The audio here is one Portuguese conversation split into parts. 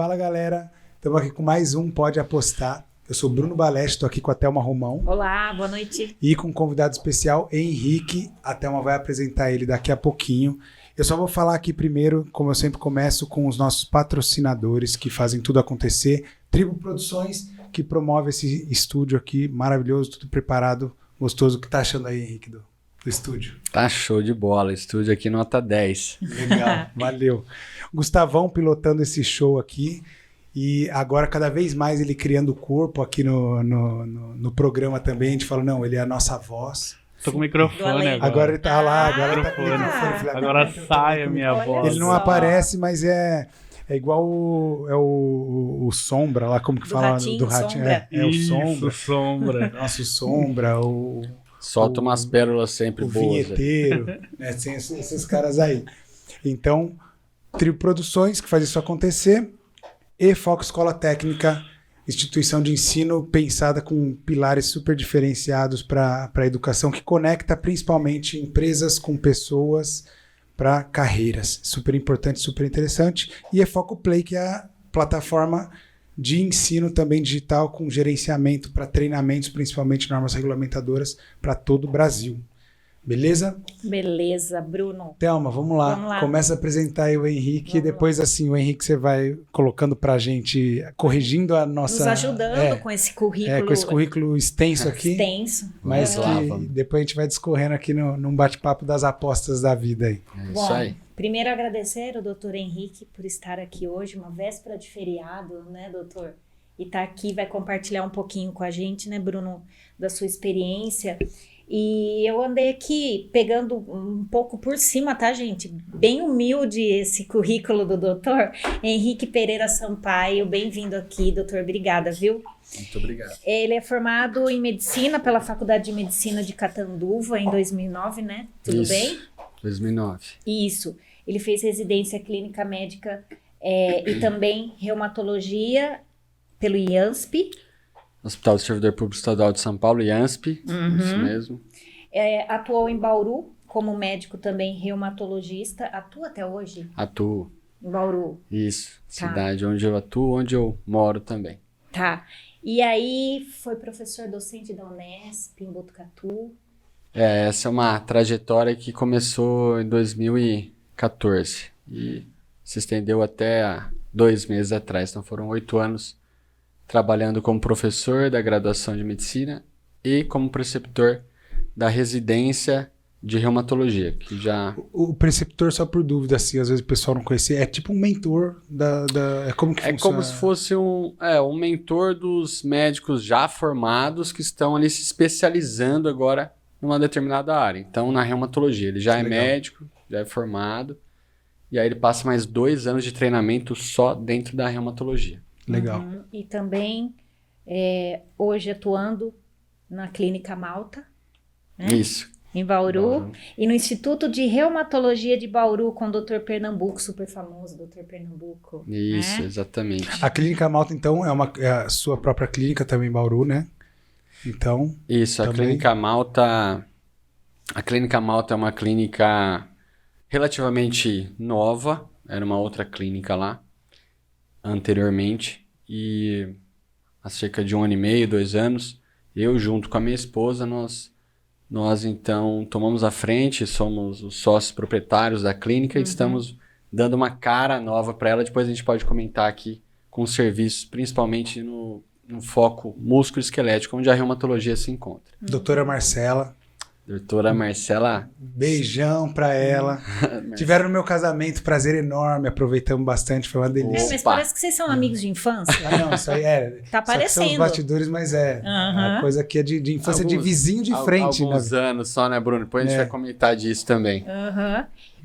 Fala, galera. Estamos aqui com mais um Pode Apostar. Eu sou Bruno Baleste, estou aqui com a Thelma Romão. Olá, boa noite. E com um convidado especial, Henrique. A Thelma vai apresentar ele daqui a pouquinho. Eu só vou falar aqui primeiro, como eu sempre começo, com os nossos patrocinadores que fazem tudo acontecer. Tribo Produções, que promove esse estúdio aqui, maravilhoso, tudo preparado, gostoso. O que tá achando aí, Henrique, do estúdio? Tá show de bola, estúdio aqui nota 10. Legal, valeu. Gustavão pilotando esse show aqui. E agora, cada vez mais, ele criando corpo aqui no programa também. A gente fala, não, ele é a nossa voz. Tô com o microfone agora. Agora ele tá lá, agora ele tá com o microfone. microfone. Agora sai a minha voz. Ele não aparece, mas é igual o Sombra lá, como que Do fala? Ratinho, Do Ratinho. Sombra. É o Isso, Sombra. Sombra. Nosso Sombra, Solta umas pérolas sempre o boas. vinheteiro, né? Tem esses caras aí. Então, Trio Produções, que faz isso acontecer, e Foco Escola Técnica, instituição de ensino pensada com pilares super diferenciados para a educação, que conecta principalmente empresas com pessoas para carreiras. Super importante, super interessante. E é Foco Play, que é a plataforma de ensino também digital com gerenciamento para treinamentos, principalmente normas regulamentadoras, para todo o Brasil. Beleza? Beleza, Bruno. Thelma, vamos lá. Começa a apresentar aí o Henrique e depois assim o Henrique você vai colocando pra gente, corrigindo a nossa... Nos ajudando com esse currículo. Com esse currículo extenso aqui. Extenso. Mas que depois a gente vai discorrendo aqui num bate-papo das apostas da vida aí. Bom, Isso aí. primeiro agradecer ao doutor Henrique por estar aqui hoje, uma véspera de feriado, né, doutor? E tá aqui, vai compartilhar um pouquinho com a gente, né, Bruno, da sua experiência. E eu andei aqui pegando um pouco por cima, tá, gente? Bem humilde esse currículo do doutor Henrique Pereira Sampaio. Bem-vindo aqui, doutor. Obrigada, viu? Muito obrigado. Ele é formado em Medicina pela Faculdade de Medicina de Catanduva em 2009, né? Tudo Isso. bem? 2009. Isso. Ele fez residência clínica médica e também reumatologia pelo IANSP. Hospital do Servidor Público Estadual de São Paulo, IANSP. Isso mesmo. Atuou em Bauru como médico também reumatologista. Atua até hoje? Atuo. Em Bauru. Isso. Tá. Cidade onde eu atuo, onde eu moro também. Tá. E aí foi professor docente da Unesp em Botucatu. Essa é uma trajetória que começou em 2014 e se estendeu até há 2 meses atrás. Então foram 8 anos trabalhando como professor da graduação de medicina e como preceptor da residência de reumatologia, que já... O preceptor, só por dúvida, assim, às vezes o pessoal não conhecia, é tipo um mentor é como que funciona? É como se fosse um mentor dos médicos já formados que estão ali se especializando agora numa determinada área. Então, na reumatologia, ele já é médico, já é formado, e aí ele passa mais 2 anos de treinamento só dentro da reumatologia. Legal. E também hoje atuando na Clínica Malta, né? Isso. Em Bauru. E no Instituto de Reumatologia de Bauru com o Dr. Pernambuco, super famoso, Dr. Pernambuco. Isso, né? exatamente. A Clínica Malta, então, é a sua própria clínica também em Bauru, né? Então... Isso, também... A Clínica Malta é uma clínica relativamente nova, era uma outra clínica lá anteriormente, e há cerca de 1 ano e meio, 2 anos, eu junto com a minha esposa, nós então tomamos a frente, somos os sócios proprietários da clínica e estamos dando uma cara nova para ela. Depois a gente pode comentar aqui com os serviços, principalmente no foco músculo-esquelético, onde a reumatologia se encontra. Doutora Marcela. Doutora Marcela. Beijão pra ela. Tiveram no meu casamento, prazer enorme, aproveitamos bastante, foi uma delícia. Mas parece que vocês são amigos de infância. Não, isso aí Tá parecendo. São os bastidores, mas a coisa aqui é de infância, de vizinho de frente. Alguns anos só, né, Bruno? Depois a gente vai comentar disso também.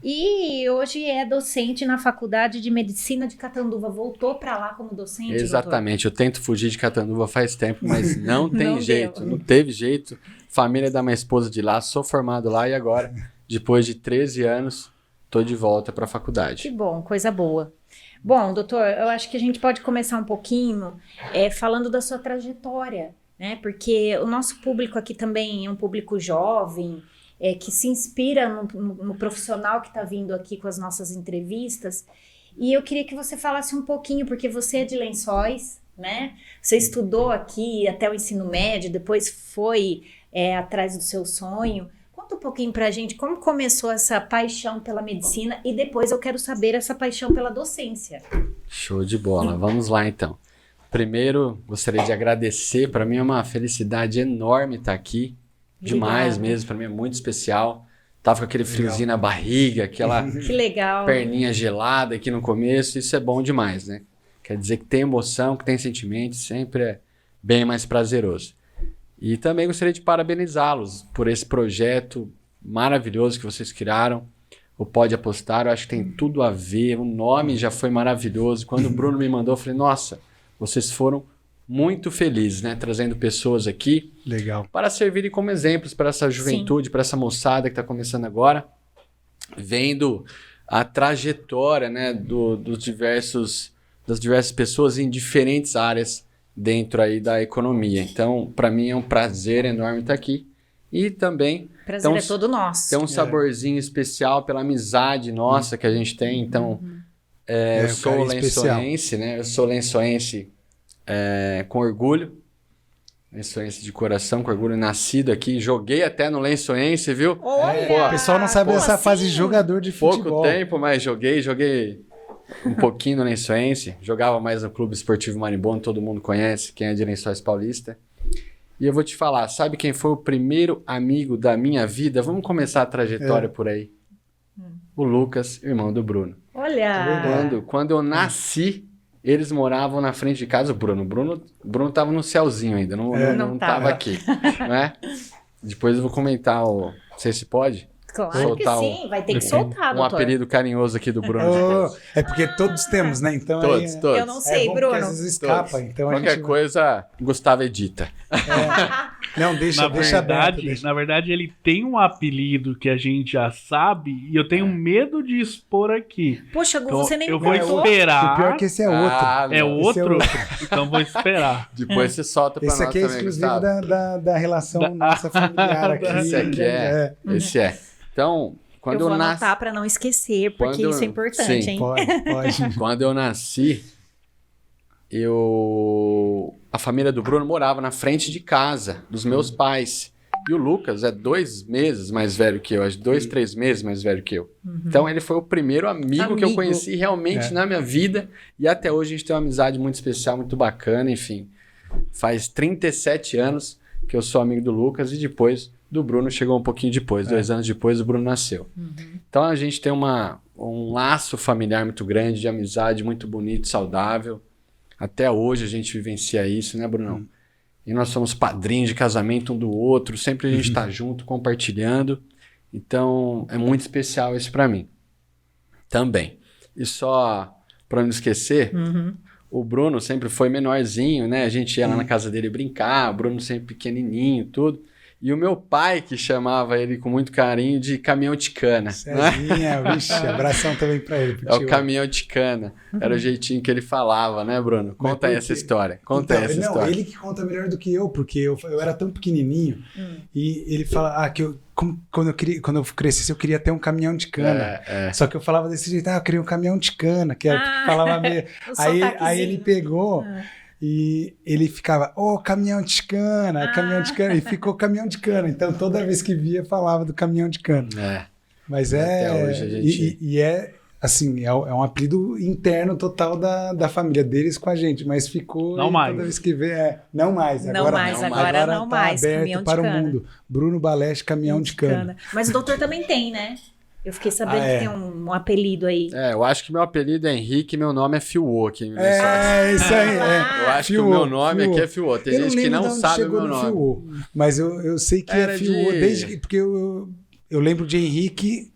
E hoje é docente na Faculdade de Medicina de Catanduva. Voltou para lá como docente, Exatamente. doutor? Eu tento fugir de Catanduva faz tempo, mas não tem jeito. Deu. Não teve jeito. Família da minha esposa de lá, sou formado lá e agora, depois de 13 anos, tô de volta para a faculdade. Que bom, coisa boa. Bom, doutor, eu acho que a gente pode começar um pouquinho falando da sua trajetória, né? Porque o nosso público aqui também é um público jovem, que se inspira no profissional que está vindo aqui com as nossas entrevistas. E eu queria que você falasse um pouquinho, porque você é de Lençóis, né? Você estudou aqui até o ensino médio, depois foi atrás do seu sonho. Conta um pouquinho pra gente como começou essa paixão pela medicina e depois eu quero saber essa paixão pela docência. Show de bola. Vamos lá, então. Primeiro, gostaria de agradecer. Para mim é uma felicidade enorme estar aqui. Demais mesmo. Para mim é muito especial. Tava com aquele friozinho na barriga, aquela Que legal. perninha gelada aqui no começo. Isso é bom demais, né? Quer dizer que tem emoção, que tem sentimento, sempre é bem mais prazeroso. E também gostaria de parabenizá-los por esse projeto maravilhoso que vocês criaram. O Pode Apostar, eu acho que tem tudo a ver. O nome já foi maravilhoso. Quando o Bruno me mandou, eu falei, nossa, vocês foram muito felizes, né? Trazendo pessoas aqui. Legal. Para servirem como exemplos para essa juventude, para essa moçada que está começando agora. Vendo a trajetória, né, das diversas pessoas em diferentes áreas dentro aí da economia. Então, para mim é um prazer enorme estar aqui. E também Prazer é todo nosso. tem um saborzinho especial pela amizade nossa que a gente tem. Então, eu sou lençoense, né? Eu sou lençoense com orgulho. Lençoense de coração, com orgulho, nascido aqui. Joguei até no lençoense, viu? Olha! O pessoal não sabe essa fase de jogador de futebol. Pouco tempo, mas joguei um pouquinho no Lençoense. Jogava mais no Clube Esportivo Marimbondo, todo mundo conhece, quem é de Lençóis Paulista. E eu vou te falar, sabe quem foi o primeiro amigo da minha vida? Vamos começar a trajetória por aí. O Lucas, irmão do Bruno. Olha! Quando eu nasci, eles moravam na frente de casa. O Bruno tava no céuzinho ainda, não tava aqui. Né? Depois eu vou comentar, não sei se pode. Claro que sim, vai ter que soltar, um doutor. apelido carinhoso aqui do Bruno. É porque todos temos, né? Então Todos. Eu não sei, bom, Bruno. às vezes escapa. Então Qualquer coisa, Gustavo edita. Não, deixa aberto. Na verdade, ele tem um apelido que a gente já sabe e eu tenho medo de expor aqui. Poxa, Gu, Então, você nem eu vou contou. esperar. O pior é que esse é outro. É outro? Esse é outro. Então vou esperar. Depois você solta pra Esse nós aqui é também, exclusivo Gustavo. da relação nossa familiar aqui. Esse aqui Esse é. Então, quando eu vou nasci... anotar para não esquecer, porque Quando- isso é importante, Sim. hein? Pode. Quando eu nasci, a família do Bruno morava na frente de casa dos meus pais. E o Lucas é 2 meses mais velho que eu, acho 2, 3 meses mais velho que eu. Então ele foi o primeiro amigo que eu conheci realmente na minha vida. E até hoje a gente tem uma amizade muito especial, muito bacana, enfim. Faz 37 anos que eu sou amigo do Lucas e depois do Bruno chegou um pouquinho depois. 2 anos depois o Bruno nasceu. Então a gente tem um laço familiar muito grande, de amizade muito bonito, saudável. Até hoje a gente vivencia isso, né, Brunão? E nós somos padrinhos de casamento um do outro, sempre a gente tá junto, compartilhando. Então, é muito especial isso para mim. Também. E só para não esquecer, o Bruno sempre foi menorzinho, né? A gente ia lá na casa dele brincar, o Bruno sempre pequenininho, tudo. E o meu pai, que chamava ele com muito carinho de caminhão de cana. Cezinha, vixe, abração também pra ele. É o caminhão de cana. Era o jeitinho que ele falava, né, Bruno? Conta aí essa história. Conta aí essa história. Ele que conta melhor do que eu, porque eu era tão pequenininho e ele fala quando eu crescesse eu queria ter um caminhão de cana. Só que eu falava desse jeito, eu queria um caminhão de cana, que falava meio... aí ele pegou... E ele ficava, caminhão de cana, e ficou caminhão de cana. Então toda vez que via, falava do caminhão de cana. Mas até hoje a gente... e é assim, é um apelido interno total da família deles com a gente, mas ficou não mais. Toda vez que vê, não mais. Agora não tá mais, aberto caminhão de para cana. o mundo. Bruno Baleste, caminhão de cana. Mas o doutor também tem, né? Eu fiquei sabendo que tem um apelido aí. Eu acho que meu apelido é Henrique e meu nome é Fiuô aqui. Isso aí. Eu acho que o meu nome aqui é Fiuô. Tem gente que não sabe o meu nome. Fiuô, mas eu sei que é Fiuô porque eu lembro de Henrique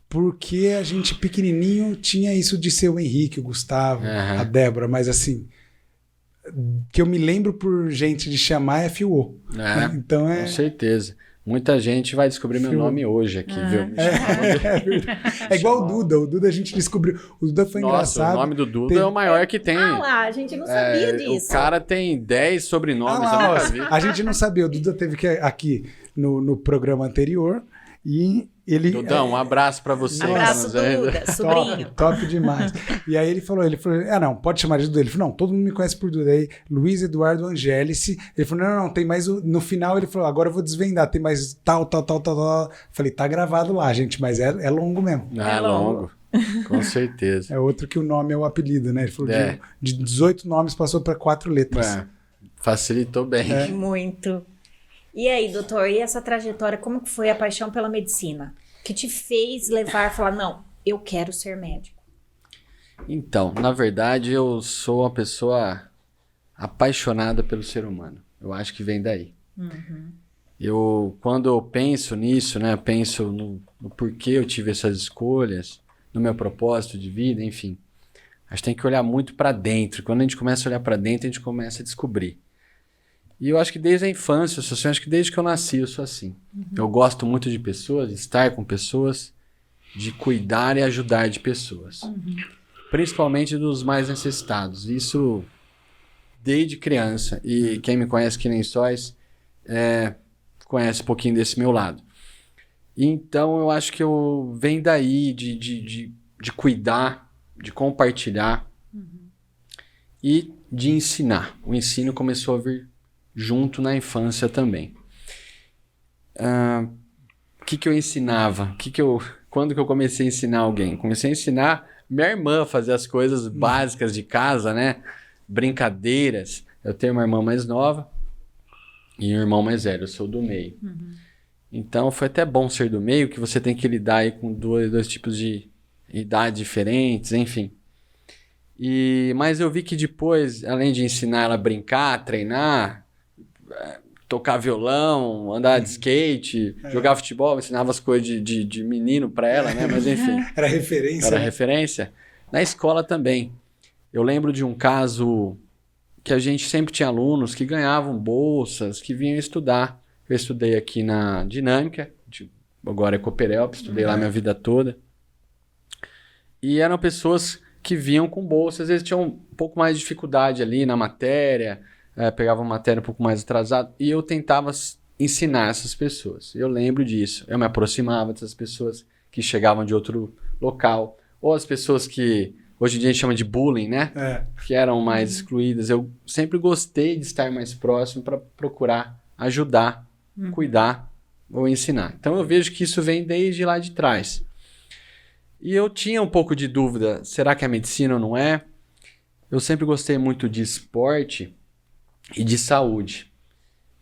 porque a gente pequenininho tinha isso de ser o Henrique, o Gustavo, a Débora, mas assim, que eu me lembro por gente de chamar é Fiuô. Então com certeza. Muita gente vai descobrir meu nome hoje aqui, viu? É igual o Duda a gente descobriu. O Duda foi engraçado. O nome do Duda é o maior que tem. A gente não sabia disso. O cara tem 10 sobrenomes, a gente não sabia. O Duda teve aqui no programa anterior e Dudão, um abraço pra você. Abraço, Duda, sobrinho. Top demais. E aí ele falou, não, pode chamar de Duda. Ele falou, não, todo mundo me conhece por Duda. Aí, Luiz Eduardo Angelici. Ele falou, não, tem mais, no final ele falou, agora eu vou desvendar, tem mais tal. Falei, tá gravado lá, gente, mas é longo mesmo. É longo, com certeza. É outro que o nome é o apelido, né? Ele falou, de 18 nomes passou para 4 letras. Facilitou bem. Muito. E aí, doutor, e essa trajetória, como que foi a paixão pela medicina? Que te fez levar, falar, não, eu quero ser médico? Então, na verdade, eu sou uma pessoa apaixonada pelo ser humano. Eu acho que vem daí. Quando eu penso nisso, né, penso no porquê eu tive essas escolhas, no meu propósito de vida, enfim. A gente tem que olhar muito para dentro. Quando a gente começa a olhar para dentro, a gente começa a descobrir. E eu acho que desde a infância, acho que desde que eu nasci, eu sou assim. Eu gosto muito de pessoas, de estar com pessoas, de cuidar e ajudar de pessoas. Principalmente dos mais necessitados. Isso desde criança. E quem me conhece aqui em Lençóis conhece um pouquinho desse meu lado. Então eu acho que eu venho daí de cuidar, de compartilhar e de ensinar. O ensino começou a vir junto na infância também. O que eu ensinava? Quando que eu comecei a ensinar alguém? Comecei a ensinar minha irmã a fazer as coisas básicas de casa, né? Brincadeiras. Eu tenho uma irmã mais nova e um irmão mais velho. Eu sou do meio. Então foi até bom ser do meio, que você tem que lidar aí com dois tipos de idade diferentes, enfim. Mas eu vi que depois, além de ensinar ela a brincar, treinar, tocar violão, andar de skate, jogar futebol, ensinava as coisas de menino pra ela, né? Mas enfim. Era referência. Era referência. Na escola também. Eu lembro de um caso que a gente sempre tinha alunos que ganhavam bolsas, que vinham estudar. Eu estudei aqui na Dinâmica, agora é Cooperelp, estudei lá minha vida toda. E eram pessoas que vinham com bolsas, às vezes tinham um pouco mais de dificuldade ali na matéria, pegavam matéria um pouco mais atrasada, e eu tentava ensinar essas pessoas. Eu lembro disso. Eu me aproximava dessas pessoas que chegavam de outro local, ou as pessoas que hoje em dia a gente chama de bullying, né? Que eram mais excluídas. Eu sempre gostei de estar mais próximo para procurar ajudar, cuidar ou ensinar. Então eu vejo que isso vem desde lá de trás. E eu tinha um pouco de dúvida, será que é medicina ou não é? Eu sempre gostei muito de esporte e de saúde.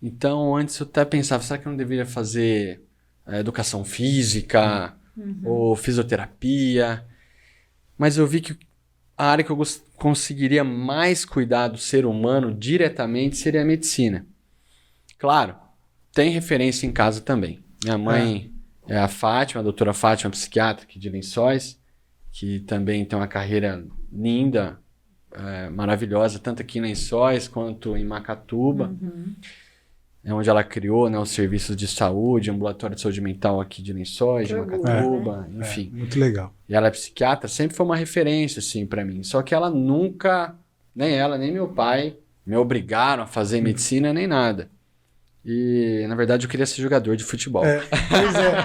Então antes eu até pensava, será que eu não deveria fazer educação física ou fisioterapia? Mas eu vi que a área que eu conseguiria mais cuidar do ser humano diretamente seria a medicina. Claro, tem referência em casa também. Minha mãe é a Fátima, a doutora Fátima, psiquiatra aqui de Lençóis, que também tem uma carreira linda, maravilhosa, tanto aqui em Lençóis quanto em Macatuba. É onde ela criou, né, os serviços de saúde, ambulatório de saúde mental aqui de Lençóis, de Macatuba, enfim. Muito legal. E ela é psiquiatra, sempre foi uma referência, assim, para mim. Só que ela nunca, nem ela, nem meu pai, me obrigaram a fazer medicina, nem nada. E, na verdade, eu queria ser jogador de futebol.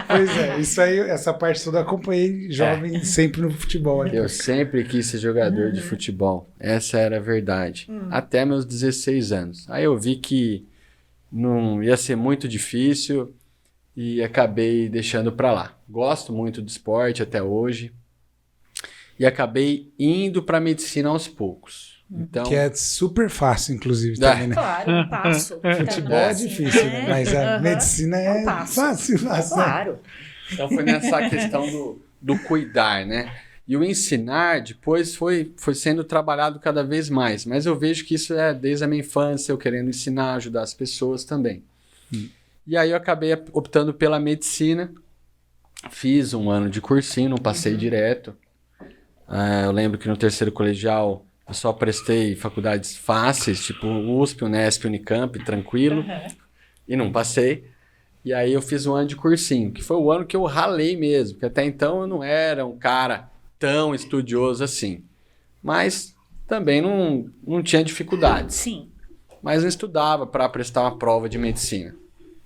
Pois é. Isso aí, essa parte toda eu acompanhei jovem sempre no futebol. Eu sempre quis ser jogador de futebol. Essa era a verdade. Até meus 16 anos. Aí eu vi que não ia ser muito difícil e acabei deixando pra lá. Gosto muito do esporte até hoje. E acabei indo pra medicina aos poucos. Então, que é super fácil, inclusive, também, né? Claro, um passo. Futebol é difícil, né? Mas a medicina é fácil. Claro. Então foi nessa questão do cuidar, né? E o ensinar depois foi sendo trabalhado cada vez mais. Mas eu vejo que isso é desde a minha infância, eu querendo ensinar, ajudar as pessoas também. E aí eu acabei optando pela medicina. Fiz um ano de cursinho, não passei direto. Eu lembro que no terceiro colegial eu só prestei faculdades fáceis, tipo USP, Unesp, Unicamp, tranquilo. E não passei. E aí eu fiz um ano de cursinho, que foi o ano que eu ralei mesmo. Porque até então eu não era um cara tão estudioso assim. Mas também não tinha dificuldades. Sim. Mas não estudava para prestar uma prova de medicina.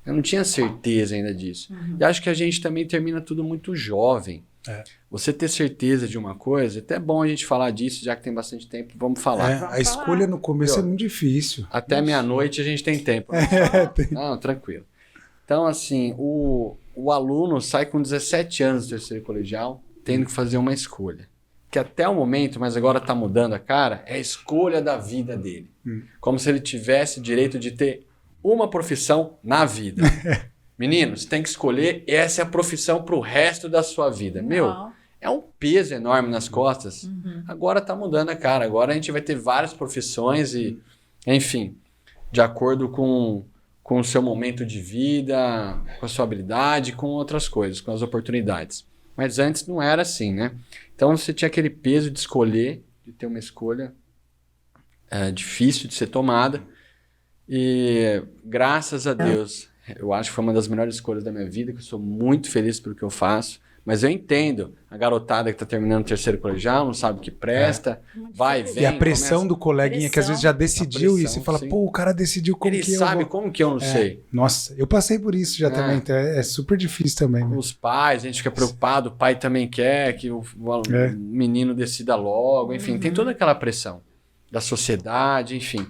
Eu não tinha certeza ainda disso. E acho que a gente também termina tudo muito jovem. Você ter certeza de uma coisa, até é bom a gente falar disso, já que tem bastante tempo, vamos falar. A escolha no começo é muito difícil. Até meia-noite a gente tem tempo. Não, tranquilo. Então, assim, o aluno sai com 17 anos do terceiro colegial, tendo que fazer uma escolha. Que até o momento, mas agora está mudando a cara, é a escolha da vida dele. Como se ele tivesse direito de ter uma profissão na vida. Menino, você tem que escolher, essa é a profissão para o resto da sua vida. Não. Meu, é um peso enorme nas costas. Agora está mudando a cara. Agora a gente vai ter várias profissões e, enfim, de acordo com o seu momento de vida, com a sua habilidade, com outras coisas, com as oportunidades. Mas antes não era assim, né? Então você tinha aquele peso de escolher, de ter uma escolha difícil de ser tomada. E graças a Deus, eu acho que foi uma das melhores escolhas da minha vida, que eu sou muito feliz pelo que eu faço. Mas eu entendo a garotada que está terminando o terceiro colegial, não sabe o que presta, vai, vem. E a pressão começa... do coleguinha que às vezes já decidiu isso e fala, sim. pô, o cara decidiu como Ele que eu sabe vou... como que eu não sei. Nossa, eu passei por isso já também, então é super difícil também. Né? Os pais, a gente fica preocupado, o pai também quer que o menino decida logo, enfim, tem toda aquela pressão da sociedade, enfim.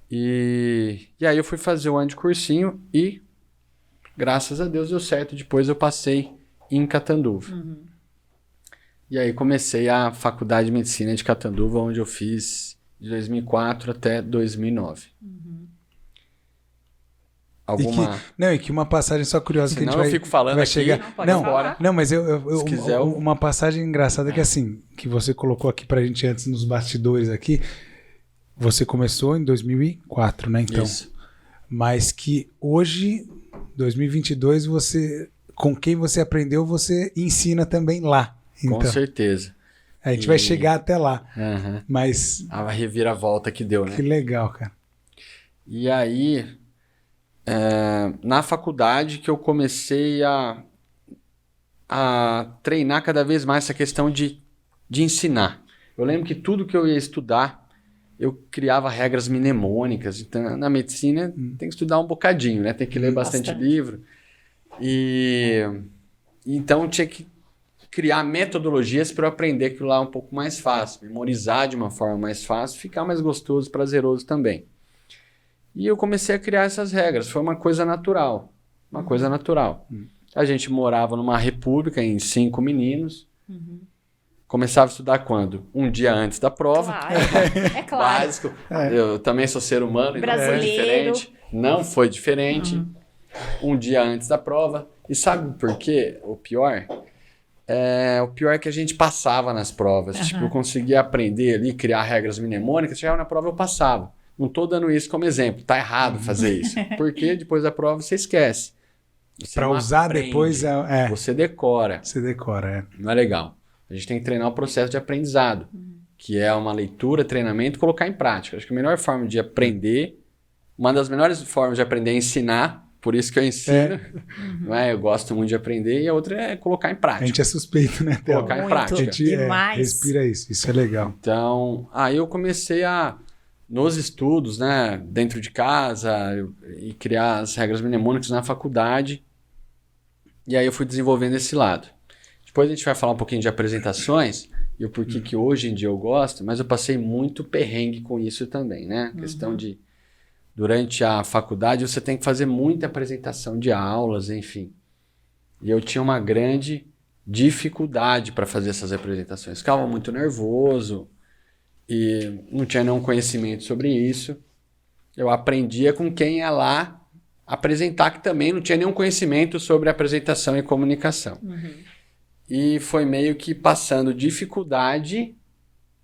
E aí eu fui fazer o ano de cursinho e, graças a Deus, deu certo. Depois eu passei em Catanduva. E aí comecei a faculdade de medicina de Catanduva, onde eu fiz de 2004 até 2009. Alguma... E que uma passagem só curiosa que a gente vai... eu fico falando vai aqui, chegar... Não, mas se quiser, uma passagem engraçada que assim, que você colocou aqui pra gente antes nos bastidores aqui, você começou em 2004, né? Então, isso. Mas que hoje, 2022, você... Com quem você aprendeu, você ensina também lá. Então, com certeza. A gente vai chegar até lá. Mas... A reviravolta que deu, né? Que legal, cara. E aí, na faculdade que eu comecei a treinar cada vez mais essa questão de ensinar. Eu lembro que tudo que eu ia estudar, eu criava regras mnemônicas. Então, na medicina, tem que estudar um bocadinho, né? Tem que ler bastante livro. E então tinha que criar metodologias para eu aprender aquilo lá um pouco mais fácil, memorizar de uma forma mais fácil, ficar mais gostoso, prazeroso também. E eu comecei a criar essas regras, foi uma coisa natural, A gente morava numa república em 5 meninos, começava a estudar quando? Um dia antes da prova. Claro, é claro. Básico. Eu também sou ser humano, e Brasileiro. não foi diferente. Um dia antes da prova. E sabe por quê? O pior é que a gente passava nas provas. Tipo, eu conseguia aprender ali, criar regras mnemônicas. Chegava na prova, eu passava. Não estou dando isso como exemplo. Tá errado fazer isso. Porque depois da prova você esquece. Para usar aprende, depois você decora. Você decora, Não é legal. A gente tem que treinar o processo de aprendizado. Que é uma leitura, treinamento e colocar em prática. Acho que a melhor forma de aprender... Uma das melhores formas de aprender é ensinar. Por isso que eu ensino, não é? Eu gosto muito de aprender, e a outra é colocar em prática. A gente é suspeito, né? Colocar em prática. A gente respira isso é legal. Então, aí eu comecei nos estudos, né, dentro de casa, e criar as regras mnemônicas na faculdade, e aí eu fui desenvolvendo esse lado. Depois a gente vai falar um pouquinho de apresentações, e o porquê que hoje em dia eu gosto, mas eu passei muito perrengue com isso também, né? Questão de... Durante a faculdade, você tem que fazer muita apresentação de aulas, enfim. E eu tinha uma grande dificuldade para fazer essas apresentações. Ficava muito nervoso e não tinha nenhum conhecimento sobre isso. Eu aprendia com quem ia lá apresentar, que também não tinha nenhum conhecimento sobre apresentação e comunicação. E foi meio que passando dificuldade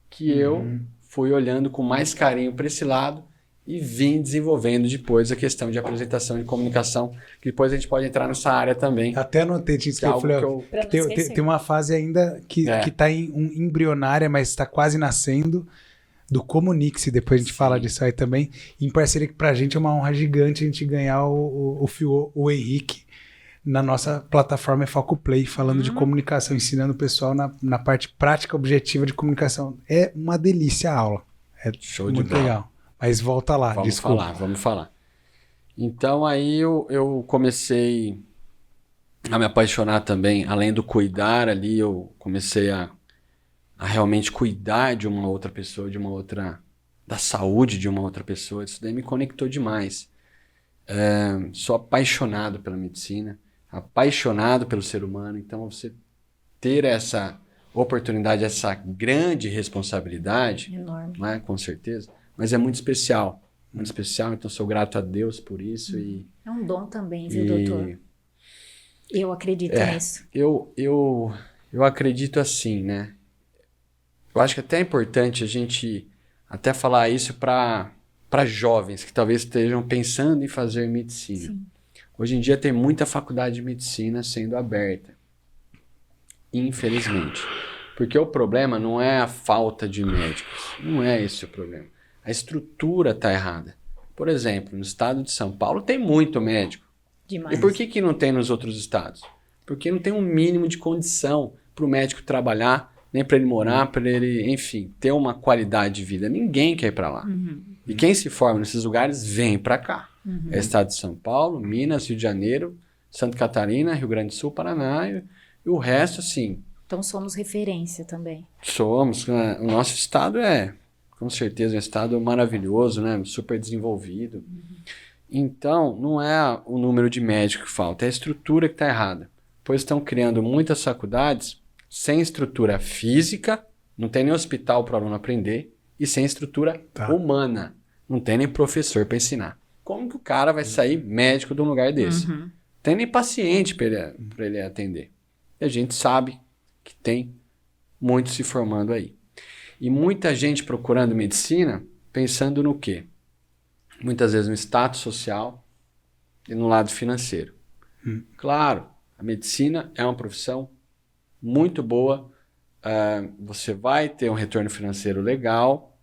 que eu fui olhando com mais carinho para esse lado e vim desenvolvendo depois a questão de apresentação e comunicação, que depois a gente pode entrar nessa área também. Até anotei, tinha escrito, tem uma fase ainda que está embrionária, mas está quase nascendo, do Comunique-se, depois a gente fala disso aí também, em parceria que pra gente é uma honra gigante a gente ganhar o Henrique na nossa plataforma Foco Play, falando de comunicação, ensinando o pessoal na parte prática objetiva de comunicação. É uma delícia a aula. É show de muito bola. Legal. Mas volta lá, Vamos desculpa. Vamos falar. Então aí eu comecei a me apaixonar também, além do cuidar ali, eu comecei a realmente cuidar de uma outra pessoa, da saúde de uma outra pessoa. Isso daí me conectou demais. Sou apaixonado pela medicina, apaixonado pelo ser humano, então você ter essa oportunidade, essa grande responsabilidade, Enorme. né, com certeza, mas é muito especial, então sou grato a Deus por isso. É um dom também, viu, doutor? Eu acredito nisso. Eu acredito assim, né? Eu acho que até é importante a gente até falar isso para jovens que talvez estejam pensando em fazer medicina. Sim. Hoje em dia tem muita faculdade de medicina sendo aberta, infelizmente. Porque o problema não é a falta de médicos, não é esse o problema. A estrutura está errada. Por exemplo, no estado de São Paulo tem muito médico. Demais. E por que não tem nos outros estados? Porque não tem um mínimo de condição para o médico trabalhar, nem para ele morar, para ele, enfim, ter uma qualidade de vida. Ninguém quer ir para lá. E quem se forma nesses lugares vem para cá. É o estado de São Paulo, Minas, Rio de Janeiro, Santa Catarina, Rio Grande do Sul, Paraná e o resto, assim. Então somos referência também. Somos. O nosso estado é, com certeza, um estado maravilhoso, né? Super desenvolvido. Então, não é o número de médicos que falta, é a estrutura que está errada. Pois estão criando muitas faculdades sem estrutura física, não tem nem hospital para o aluno aprender, e sem estrutura humana. Não tem nem professor para ensinar. Como que o cara vai sair médico de um lugar desse? Não tem nem paciente para ele atender. E a gente sabe que tem muitos se formando aí. E muita gente procurando medicina pensando no quê? Muitas vezes no status social e no lado financeiro. Claro, a medicina é uma profissão muito boa. Você vai ter um retorno financeiro legal,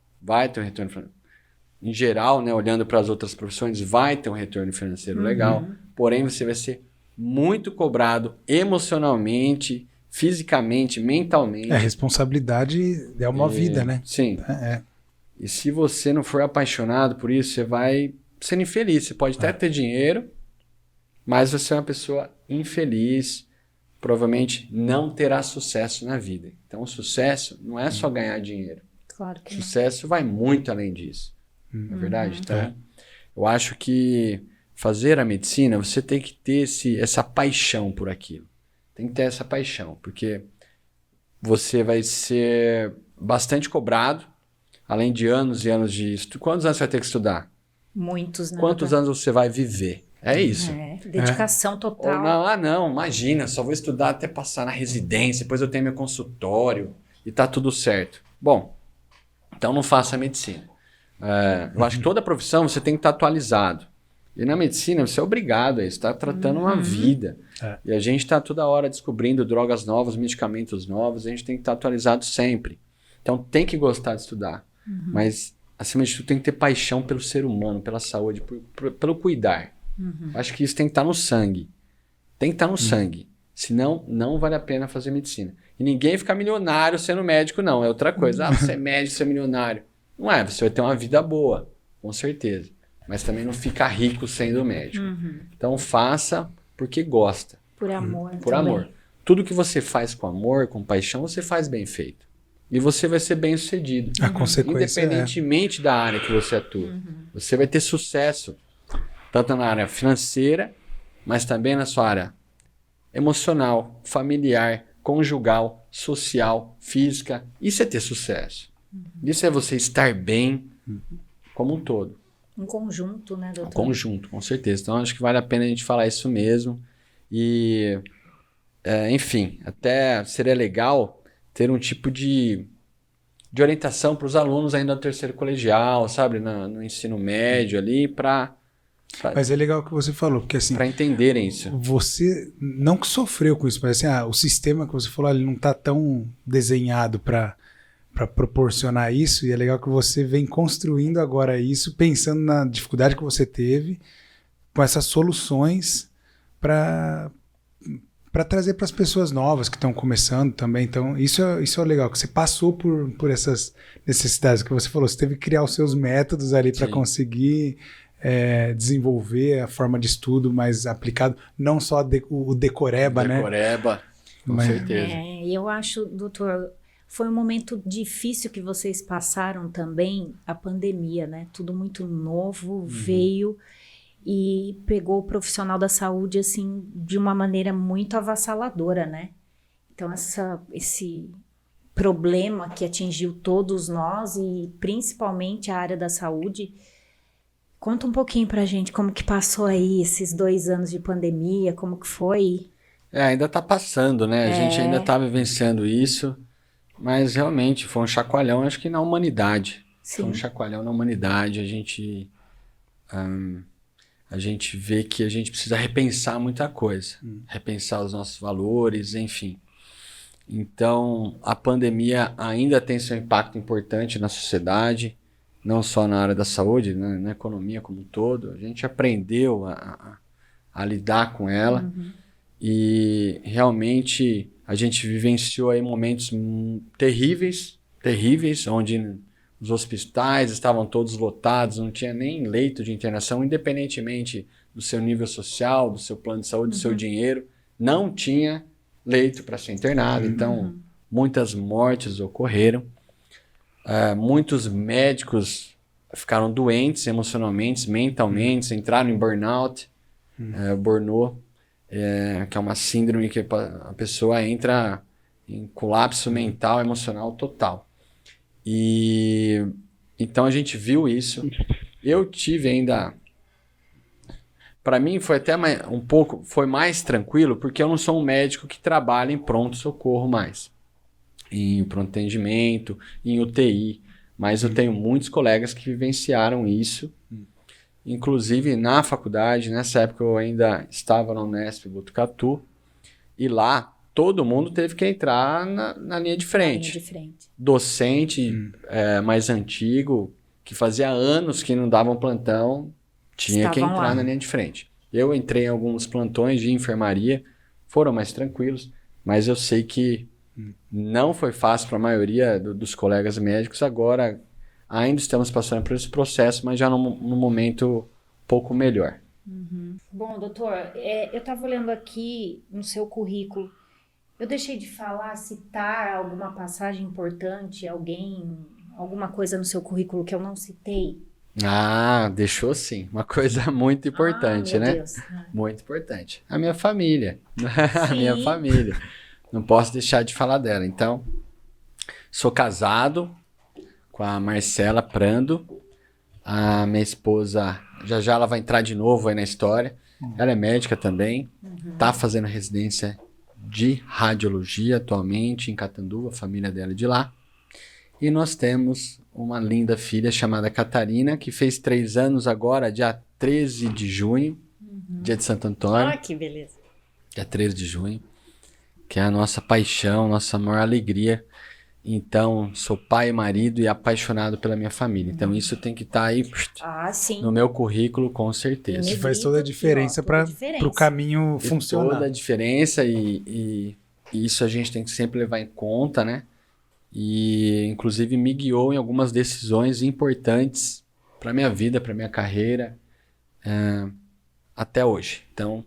em geral, né, olhando para as outras profissões, vai ter um retorno financeiro legal, porém você vai ser muito cobrado emocionalmente, fisicamente, mentalmente. A responsabilidade é uma vida, né? Sim. E se você não for apaixonado por isso, você vai ser infeliz. Você pode até ter dinheiro, mas você é uma pessoa infeliz, provavelmente não terá sucesso na vida. Então o sucesso não é só ganhar dinheiro. Claro que Sucesso vai muito além disso. Não é verdade? Então, eu acho que fazer a medicina, você tem que ter essa paixão por aquilo. Tem que ter essa paixão, porque você vai ser bastante cobrado, além de anos e anos de estudo. Quantos anos você vai ter que estudar? Muitos, né? Quantos anos você vai viver? É isso. Dedicação total. Ou não, imagina, só vou estudar até passar na residência, depois eu tenho meu consultório e tá tudo certo. Bom, então não faça medicina. Eu acho que toda profissão você tem que estar atualizado. E na medicina você é obrigado a isso, está tratando uma vida. E a gente está toda hora descobrindo drogas novas, medicamentos novos, a gente tem que estar atualizado sempre. Então tem que gostar de estudar. Mas, acima de tudo, tem que ter paixão pelo ser humano, pela saúde, pelo cuidar. Acho que isso tem que estar no sangue. Tem que estar no sangue. Senão, não vale a pena fazer medicina. E ninguém fica milionário sendo médico, não. É outra coisa. Você é médico, você é milionário. Não é, você vai ter uma vida boa, com certeza. Mas também não fica rico sendo médico. Então faça porque gosta. Por amor. Por amor. Tudo que você faz com amor, com paixão, você faz bem feito. E você vai ser bem sucedido. A consequência independentemente da área que você atua. Você vai ter sucesso. Tanto na área financeira, mas também na sua área emocional, familiar, conjugal, social, física. Isso é ter sucesso. Isso é você estar bem como um todo. Um conjunto, né, doutor? Um conjunto, com certeza. Então, acho que vale a pena a gente falar isso mesmo. E, enfim, até seria legal ter um tipo de orientação para os alunos ainda no terceiro colegial, sabe? No ensino médio ali, Mas é legal o que você falou, porque assim... Para entenderem isso. Você não que sofreu com isso, mas assim, o sistema que você falou, ele não está tão desenhado para proporcionar isso, e é legal que você vem construindo agora isso, pensando na dificuldade que você teve, com essas soluções para trazer para as pessoas novas que estão começando também. Então, isso é legal, que você passou por essas necessidades que você falou, você teve que criar os seus métodos ali para conseguir desenvolver a forma de estudo mais aplicado, não só o decoreba, né? Decoreba, com Mas- certeza. Eu acho, doutor, foi um momento difícil que vocês passaram também, a pandemia, né? Tudo muito novo, veio e pegou o profissional da saúde, assim, de uma maneira muito avassaladora, né? Então, esse problema que atingiu todos nós e principalmente a área da saúde. Conta um pouquinho pra gente como que passou aí esses 2 anos de pandemia, como que foi? Ainda tá passando, né? A gente ainda tá vivenciando isso, mas realmente foi um chacoalhão, acho que na humanidade. Foi um Sim. chacoalhão na humanidade. A gente vê que a gente precisa repensar muita coisa, repensar os nossos valores, enfim. Então, a pandemia ainda tem seu impacto importante na sociedade, não só na área da saúde, né, na economia como um todo. A gente aprendeu a lidar com ela e realmente a gente vivenciou aí momentos terríveis, onde os hospitais estavam todos lotados, não tinha nem leito de internação, independentemente do seu nível social, do seu plano de saúde, do seu dinheiro, não tinha leito para ser internado. Então, muitas mortes ocorreram. Muitos médicos ficaram doentes emocionalmente, mentalmente, entraram em burnout, burnout, que é uma síndrome que a pessoa entra em colapso mental, emocional total. E então a gente viu isso. Eu tive ainda... Para mim foi até foi mais tranquilo, porque eu não sou um médico que trabalha em pronto-socorro mais. Em pronto atendimento, em UTI. Mas eu tenho muitos colegas que vivenciaram isso. Inclusive na faculdade, nessa época eu ainda estava na Unesp Botucatu. E lá todo mundo teve que entrar na linha de frente. Linha de frente. Docente mais antigo, que fazia anos que não davam plantão, tinha que Estavam entrar lá. na linha de frente. Eu entrei em alguns plantões de enfermaria, foram mais tranquilos, mas eu sei que não foi fácil para a maioria dos colegas médicos. Agora ainda estamos passando por esse processo, mas já num momento um pouco melhor. Bom, doutor, eu estava olhando aqui no seu currículo. Eu deixei de citar alguma passagem importante, alguma coisa no seu currículo que eu não citei? Deixou sim. Uma coisa muito importante, meu né? Deus. Muito importante. A minha família. A Sim. minha família. Não posso deixar de falar dela. Então, sou casado com a Marcela Prando. A minha esposa, já ela vai entrar de novo aí na história. Ela é médica também. Tá fazendo residência de radiologia atualmente em Catanduva, a família dela é de lá. E nós temos uma linda filha chamada Catarina, que fez 3 anos agora, dia 13 de junho, dia de Santo Antônio, Que beleza. dia 13 de junho, que é a nossa paixão, nossa maior alegria. Então, sou pai e marido e apaixonado pela minha família. Então, isso tem que estar aí Sim. no meu currículo, com certeza. Que faz toda a diferença para o caminho E funcionar. toda a diferença e isso a gente tem que sempre levar em conta, né? E inclusive me guiou em algumas decisões importantes para minha vida, para minha carreira, até hoje. Então,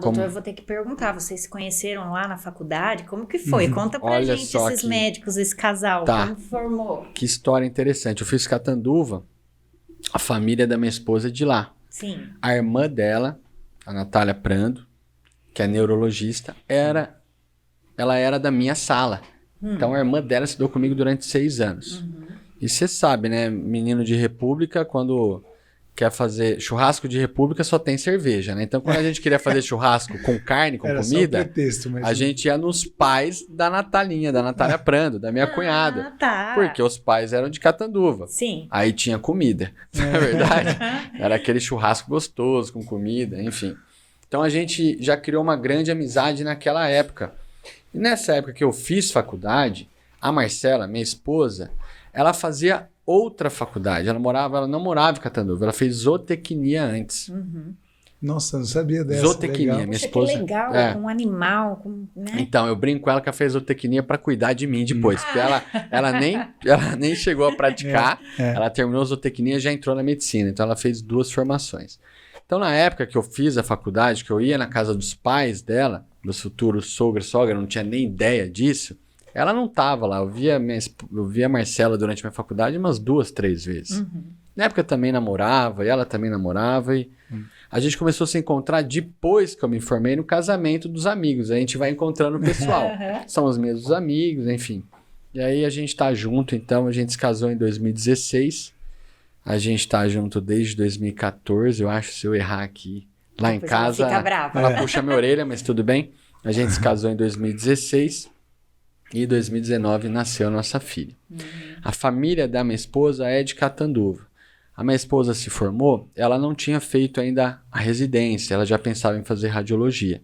Doutor, eu vou ter que perguntar, vocês se conheceram lá na faculdade? Como que foi? Conta pra Olha gente só esses que- médicos, esse casal, Tá. como formou? que história interessante. Eu fiz Catanduva, a família da minha esposa é de lá. Sim. A irmã dela, a Natália Prando, que é neurologista, ela era da minha sala. Então a irmã dela estudou comigo durante 6 anos. E você sabe, né? Menino de república, quando quer fazer churrasco de república, só tem cerveja, né? Então quando a gente queria fazer churrasco com carne, com Era comida, só um pretexto, mas a gente ia nos pais da Natalinha, da Natália Prando, da minha cunhada. Tá. Porque os pais eram de Catanduva. Sim. Aí tinha comida, na verdade. Era aquele churrasco gostoso, com comida, enfim. Então a gente já criou uma grande amizade naquela época. E nessa época que eu fiz faculdade, a Marcela, minha esposa, ela fazia outra faculdade. Ela não morava em Catanduva, ela fez zootecnia antes. Nossa, não sabia dessa. Zootecnia. Legal. Minha Poxa, esposa. que legal, um animal, né? Então, eu brinco com ela que ela fez zootecnia para cuidar de mim depois. Porque ela nem chegou a praticar. Ela terminou zootecnia e já entrou na medicina. Então, ela fez 2 formações. Então, na época que eu fiz a faculdade, que eu ia na casa dos pais dela, dos futuros sogro e sogra, não tinha nem ideia disso, ela não estava lá. Eu via a Marcela durante a minha faculdade umas 2, 3 vezes. Na época eu também namorava, e ela também namorava, e a gente começou a se encontrar depois que eu me formei no casamento dos amigos. A gente vai encontrando o pessoal. São os mesmos amigos, enfim. E aí a gente tá junto, então a gente se casou em 2016. A gente tá junto desde 2014, eu acho, se eu errar aqui. Lá Depois em casa, ela fica brava. ela puxa minha orelha, mas tudo bem. A gente se casou em 2016 e em 2019 nasceu a nossa filha. A família da minha esposa é de Catanduva. A minha esposa se formou, ela não tinha feito ainda a residência, ela já pensava em fazer radiologia.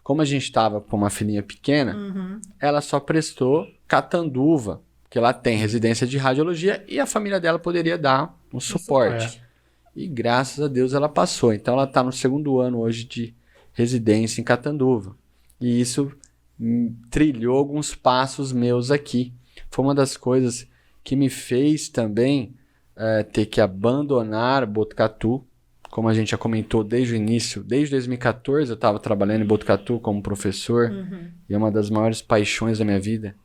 Como a gente estava com uma filhinha pequena, ela só prestou Catanduva, que lá tem residência de radiologia e a família dela poderia dar um suporte. E graças a Deus ela passou. Então ela está no 2º ano hoje de residência em Catanduva. E isso trilhou alguns passos meus aqui. Foi uma das coisas que me fez também ter que abandonar Botucatu. Como a gente já comentou desde o início, desde 2014 eu estava trabalhando em Botucatu como professor. E é uma das maiores paixões da minha vida.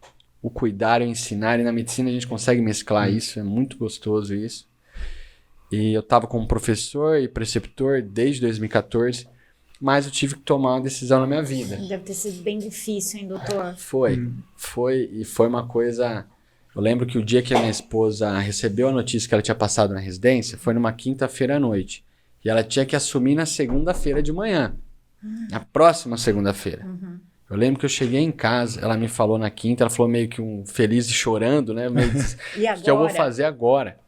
O cuidar e o ensinar. E na medicina a gente consegue mesclar isso. É muito gostoso isso. E eu estava como professor e preceptor desde 2014. Mas eu tive que tomar uma decisão na minha vida. Deve ter sido bem difícil, hein, doutor? Foi uma coisa... Eu lembro que o dia que a minha esposa recebeu a notícia que ela tinha passado na residência foi numa quinta-feira à noite. E ela tinha que assumir na segunda-feira de manhã. Na próxima segunda-feira. Eu lembro que eu cheguei em casa, ela me falou na quinta, ela falou meio que feliz e chorando, né? E agora? O que eu vou fazer agora?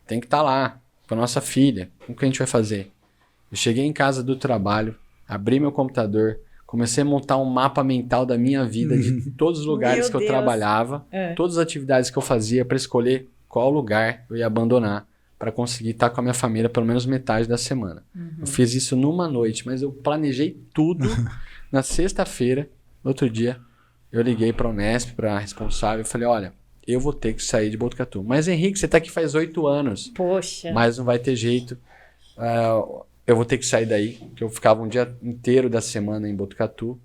Tem que estar lá, com a nossa filha. O que a gente vai fazer? Eu cheguei em casa do trabalho, abri meu computador, comecei a montar um mapa mental da minha vida, de todos os lugares que eu trabalhava, todas as atividades que eu fazia para escolher qual lugar eu ia abandonar para conseguir estar com a minha família pelo menos metade da semana. Eu fiz isso numa noite, mas eu planejei tudo. Na sexta-feira, no outro dia, eu liguei para a Unesp, para a responsável, e falei, olha, eu vou ter que sair de Botucatu. Mas Henrique, você está aqui faz 8 anos. Poxa. Mas não vai ter jeito. Eu vou ter que sair daí, porque eu ficava um dia inteiro da semana em Botucatu.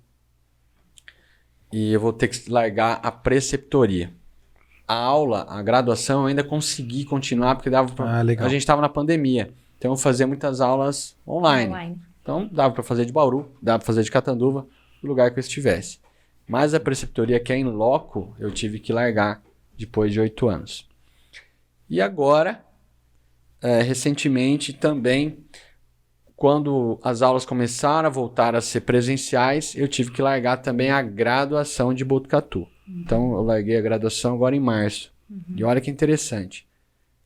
E eu vou ter que largar a preceptoria. A aula, a graduação, eu ainda consegui continuar, porque dava pra... a gente estava na pandemia. Então eu fazia muitas aulas online. Então dava para fazer de Bauru, dava para fazer de Catanduva, do lugar que eu estivesse. Mas a preceptoria, que é em loco, eu tive que largar depois de 8 anos. E agora, recentemente também, quando as aulas começaram a voltar a ser presenciais, eu tive que largar também a graduação de Botucatu. Então, eu larguei a graduação agora em março. E olha que interessante.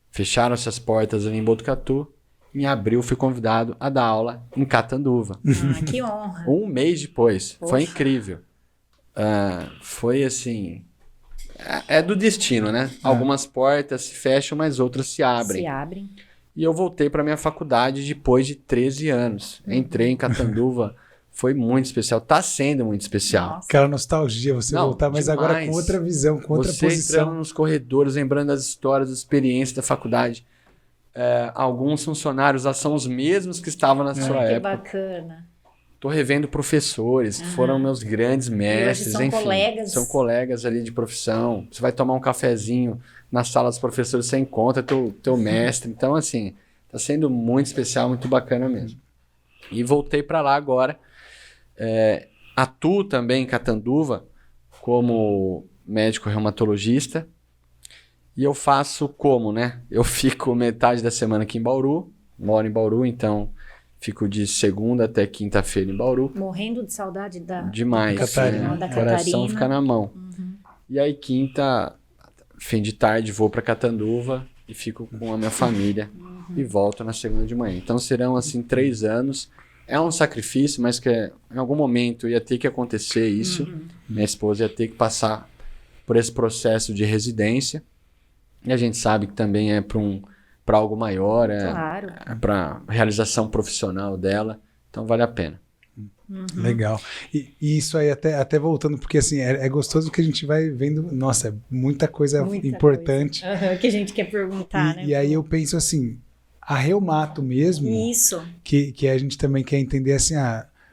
Fecharam-se as portas ali em Botucatu. Em abril, fui convidado a dar aula em Catanduva. Que honra. Um mês depois. Poxa. Foi incrível. Foi assim... É do destino, né? Algumas portas se fecham, mas outras se abrem. Se abrem. E eu voltei para minha faculdade depois de 13 anos. Entrei em Catanduva. Foi muito especial. Tá sendo muito especial. Nossa. Aquela nostalgia, você voltar, mas demais. agora com outra visão, com outra você posição. entrando nos corredores, lembrando das histórias, das experiências da faculdade. Alguns funcionários lá são os mesmos que estavam na sua Que época. bacana. Tô revendo professores, que foram meus grandes mestres, são enfim. colegas. São colegas ali de profissão. Você vai tomar um cafezinho na sala dos professores, você encontra teu mestre. Então, assim, tá sendo muito especial, muito bacana mesmo. E voltei para lá agora. Atuo também em Catanduva como médico reumatologista. E eu faço como, né? Eu fico metade da semana aqui em Bauru, moro em Bauru, então fico de segunda até quinta-feira em Bauru. Morrendo de saudade da Demais. Catarina. Da O coração Catarina. fica na mão. E aí quinta, fim de tarde, vou para Catanduva e fico com a minha família e volto na segunda de manhã. Então serão assim 3 anos. É um sacrifício, mas que em algum momento ia ter que acontecer isso. Minha esposa ia ter que passar por esse processo de residência. E a gente sabe que também é para algo maior, Claro. para realização profissional dela. Então vale a pena. Legal. E isso aí, até voltando, porque assim, é gostoso que a gente vai vendo, nossa, muita coisa importante. Que a gente quer perguntar, né? E aí eu penso assim, a Reumato mesmo, Isso. que a gente também quer entender assim,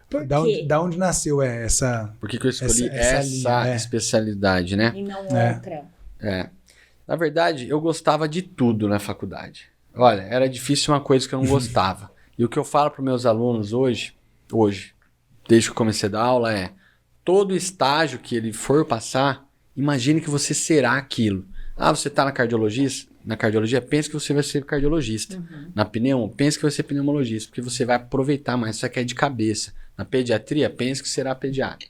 Por da quê? onde nasceu essa... Por que eu escolhi Essa essa linha, especialidade, né? E não É. outra. Na verdade, eu gostava de tudo na faculdade. Olha, era difícil uma coisa que eu não gostava. E o que eu falo para meus alunos hoje, desde que eu comecei a dar aula, é todo estágio que ele for passar, imagine que você será aquilo. Você está na cardiologia, pense que você vai ser cardiologista. Na pneu, pense que vai ser pneumologista, porque você vai aproveitar mais, isso aqui é de cabeça. Na pediatria, pense que será pediatra.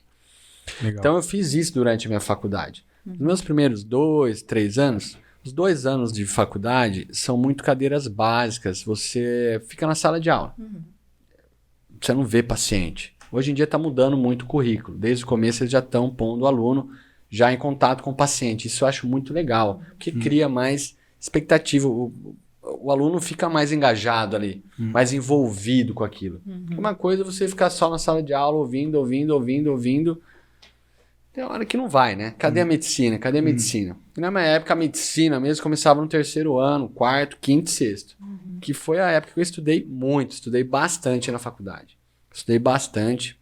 Legal. Então eu fiz isso durante a minha faculdade. Nos meus primeiros 2, 3 anos, os 2 anos de faculdade são muito cadeiras básicas. Você fica na sala de aula. Você não vê paciente. Hoje em dia está mudando muito o currículo. Desde o começo eles já estão pondo o aluno já em contato com o paciente. Isso eu acho muito legal, porque cria mais expectativa. O aluno fica mais engajado ali, mais envolvido com aquilo. Uma coisa é você ficar só na sala de aula ouvindo. Tem hora que não vai, né? Cadê a medicina? Cadê a medicina? E na minha época, a medicina mesmo começava no 3º ano, 4º, 5º, 6º. Que foi a época que eu estudei muito, estudei bastante na faculdade. Estudei bastante.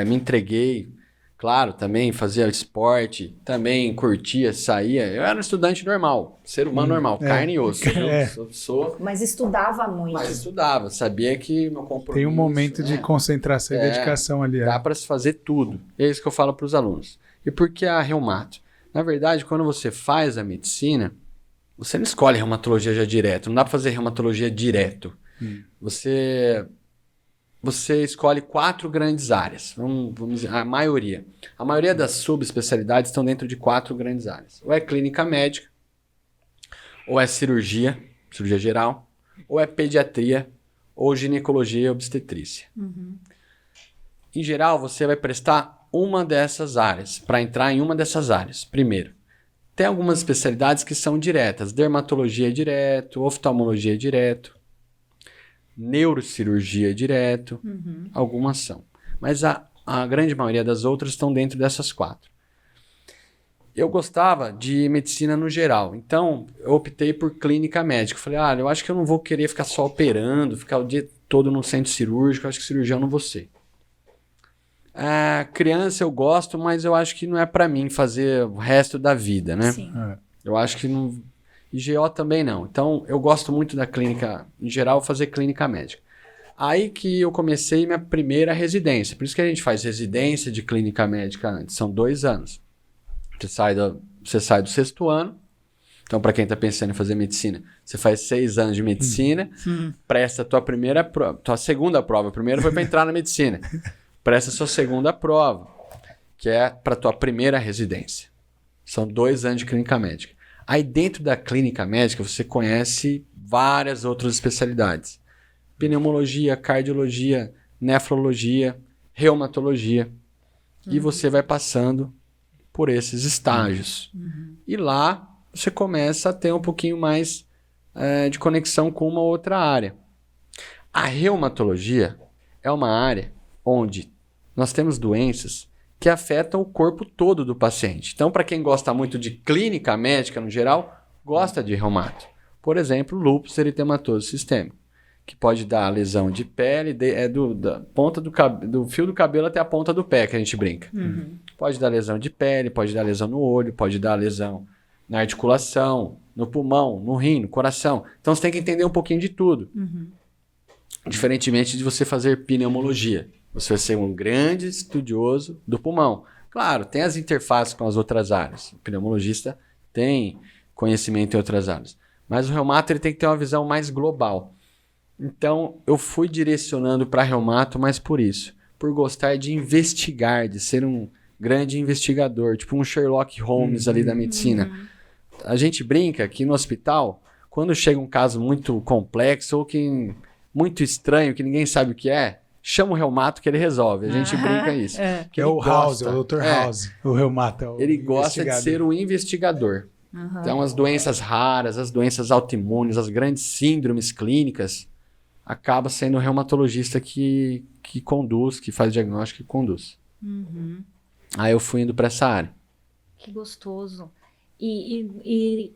Me entreguei. Claro, também fazia esporte, também curtia, saía. Eu era um estudante normal, ser humano normal, carne e osso. Eu sou... Mas estudava muito. Mas estudava, sabia que meu compromisso... Tem um momento de concentração e dedicação ali. Dá para se fazer tudo. É isso que eu falo para os alunos. E por que a reumato? Na verdade, quando você faz a medicina, você não escolhe reumatologia já direto. Não dá para fazer reumatologia direto. Você escolhe 4 grandes áreas. Vamos dizer, a maioria. A maioria das subespecialidades estão dentro de 4 grandes áreas. Ou é clínica médica, ou é cirurgia geral, ou é pediatria, ou ginecologia e obstetrícia. Em geral, você vai prestar uma dessas áreas, para entrar em uma dessas áreas. Primeiro, tem algumas especialidades que são diretas. Dermatologia é direto, oftalmologia é direto, neurocirurgia direto, algumas são. Mas a grande maioria das outras estão dentro dessas 4. Eu gostava de medicina no geral, então eu optei por clínica médica. Falei, eu acho que eu não vou querer ficar só operando, ficar o dia todo no centro cirúrgico, eu acho que cirurgião não vou ser. Criança eu gosto, mas eu acho que não é para mim fazer o resto da vida, né? Sim. Eu acho que não... E GO também não. Então, eu gosto muito da clínica, em geral, fazer clínica médica. Aí que eu comecei minha primeira residência. Por isso que a gente faz residência de clínica médica antes. São 2 anos. Você sai do 6º ano. Então, para quem está pensando em fazer medicina, você faz 6 anos de medicina, presta a tua segunda prova. A primeira foi para entrar na medicina. Presta a sua segunda prova, que é para tua primeira residência. São 2 anos de clínica médica. Aí dentro da clínica médica você conhece várias outras especialidades. Pneumologia, cardiologia, nefrologia, reumatologia. E você vai passando por esses estágios. E lá você começa a ter um pouquinho mais de conexão com uma outra área. A reumatologia é uma área onde nós temos doenças que afetam o corpo todo do paciente. Então, para quem gosta muito de clínica médica no geral, gosta de reumato. Por exemplo, lúpus eritematoso sistêmico, que pode dar lesão de pele, da ponta do fio do cabelo até a ponta do pé, que a gente brinca. Pode dar lesão de pele, pode dar lesão no olho, pode dar lesão na articulação, no pulmão, no rim, no coração. Então, você tem que entender um pouquinho de tudo. Diferentemente de você fazer pneumologia. Você vai ser um grande estudioso do pulmão. Claro, tem as interfaces com as outras áreas. O pneumologista tem conhecimento em outras áreas. Mas o reumato ele tem que ter uma visão mais global. Então, eu fui direcionando para reumato, mas por isso. Por gostar de investigar, de ser um grande investigador. Tipo um Sherlock Holmes ali da medicina. A gente brinca que no hospital, quando chega um caso muito complexo ou que muito estranho, que ninguém sabe o que é, chama o reumato que ele resolve. A gente brinca isso. Que é o House, o Dr. House. O reumato. Ele gosta de ser o investigador. Então, as doenças raras, as doenças autoimunes, as grandes síndromes clínicas, acaba sendo o reumatologista que conduz, que faz diagnóstico e conduz. Uhum. Aí eu fui indo para essa área. Que gostoso.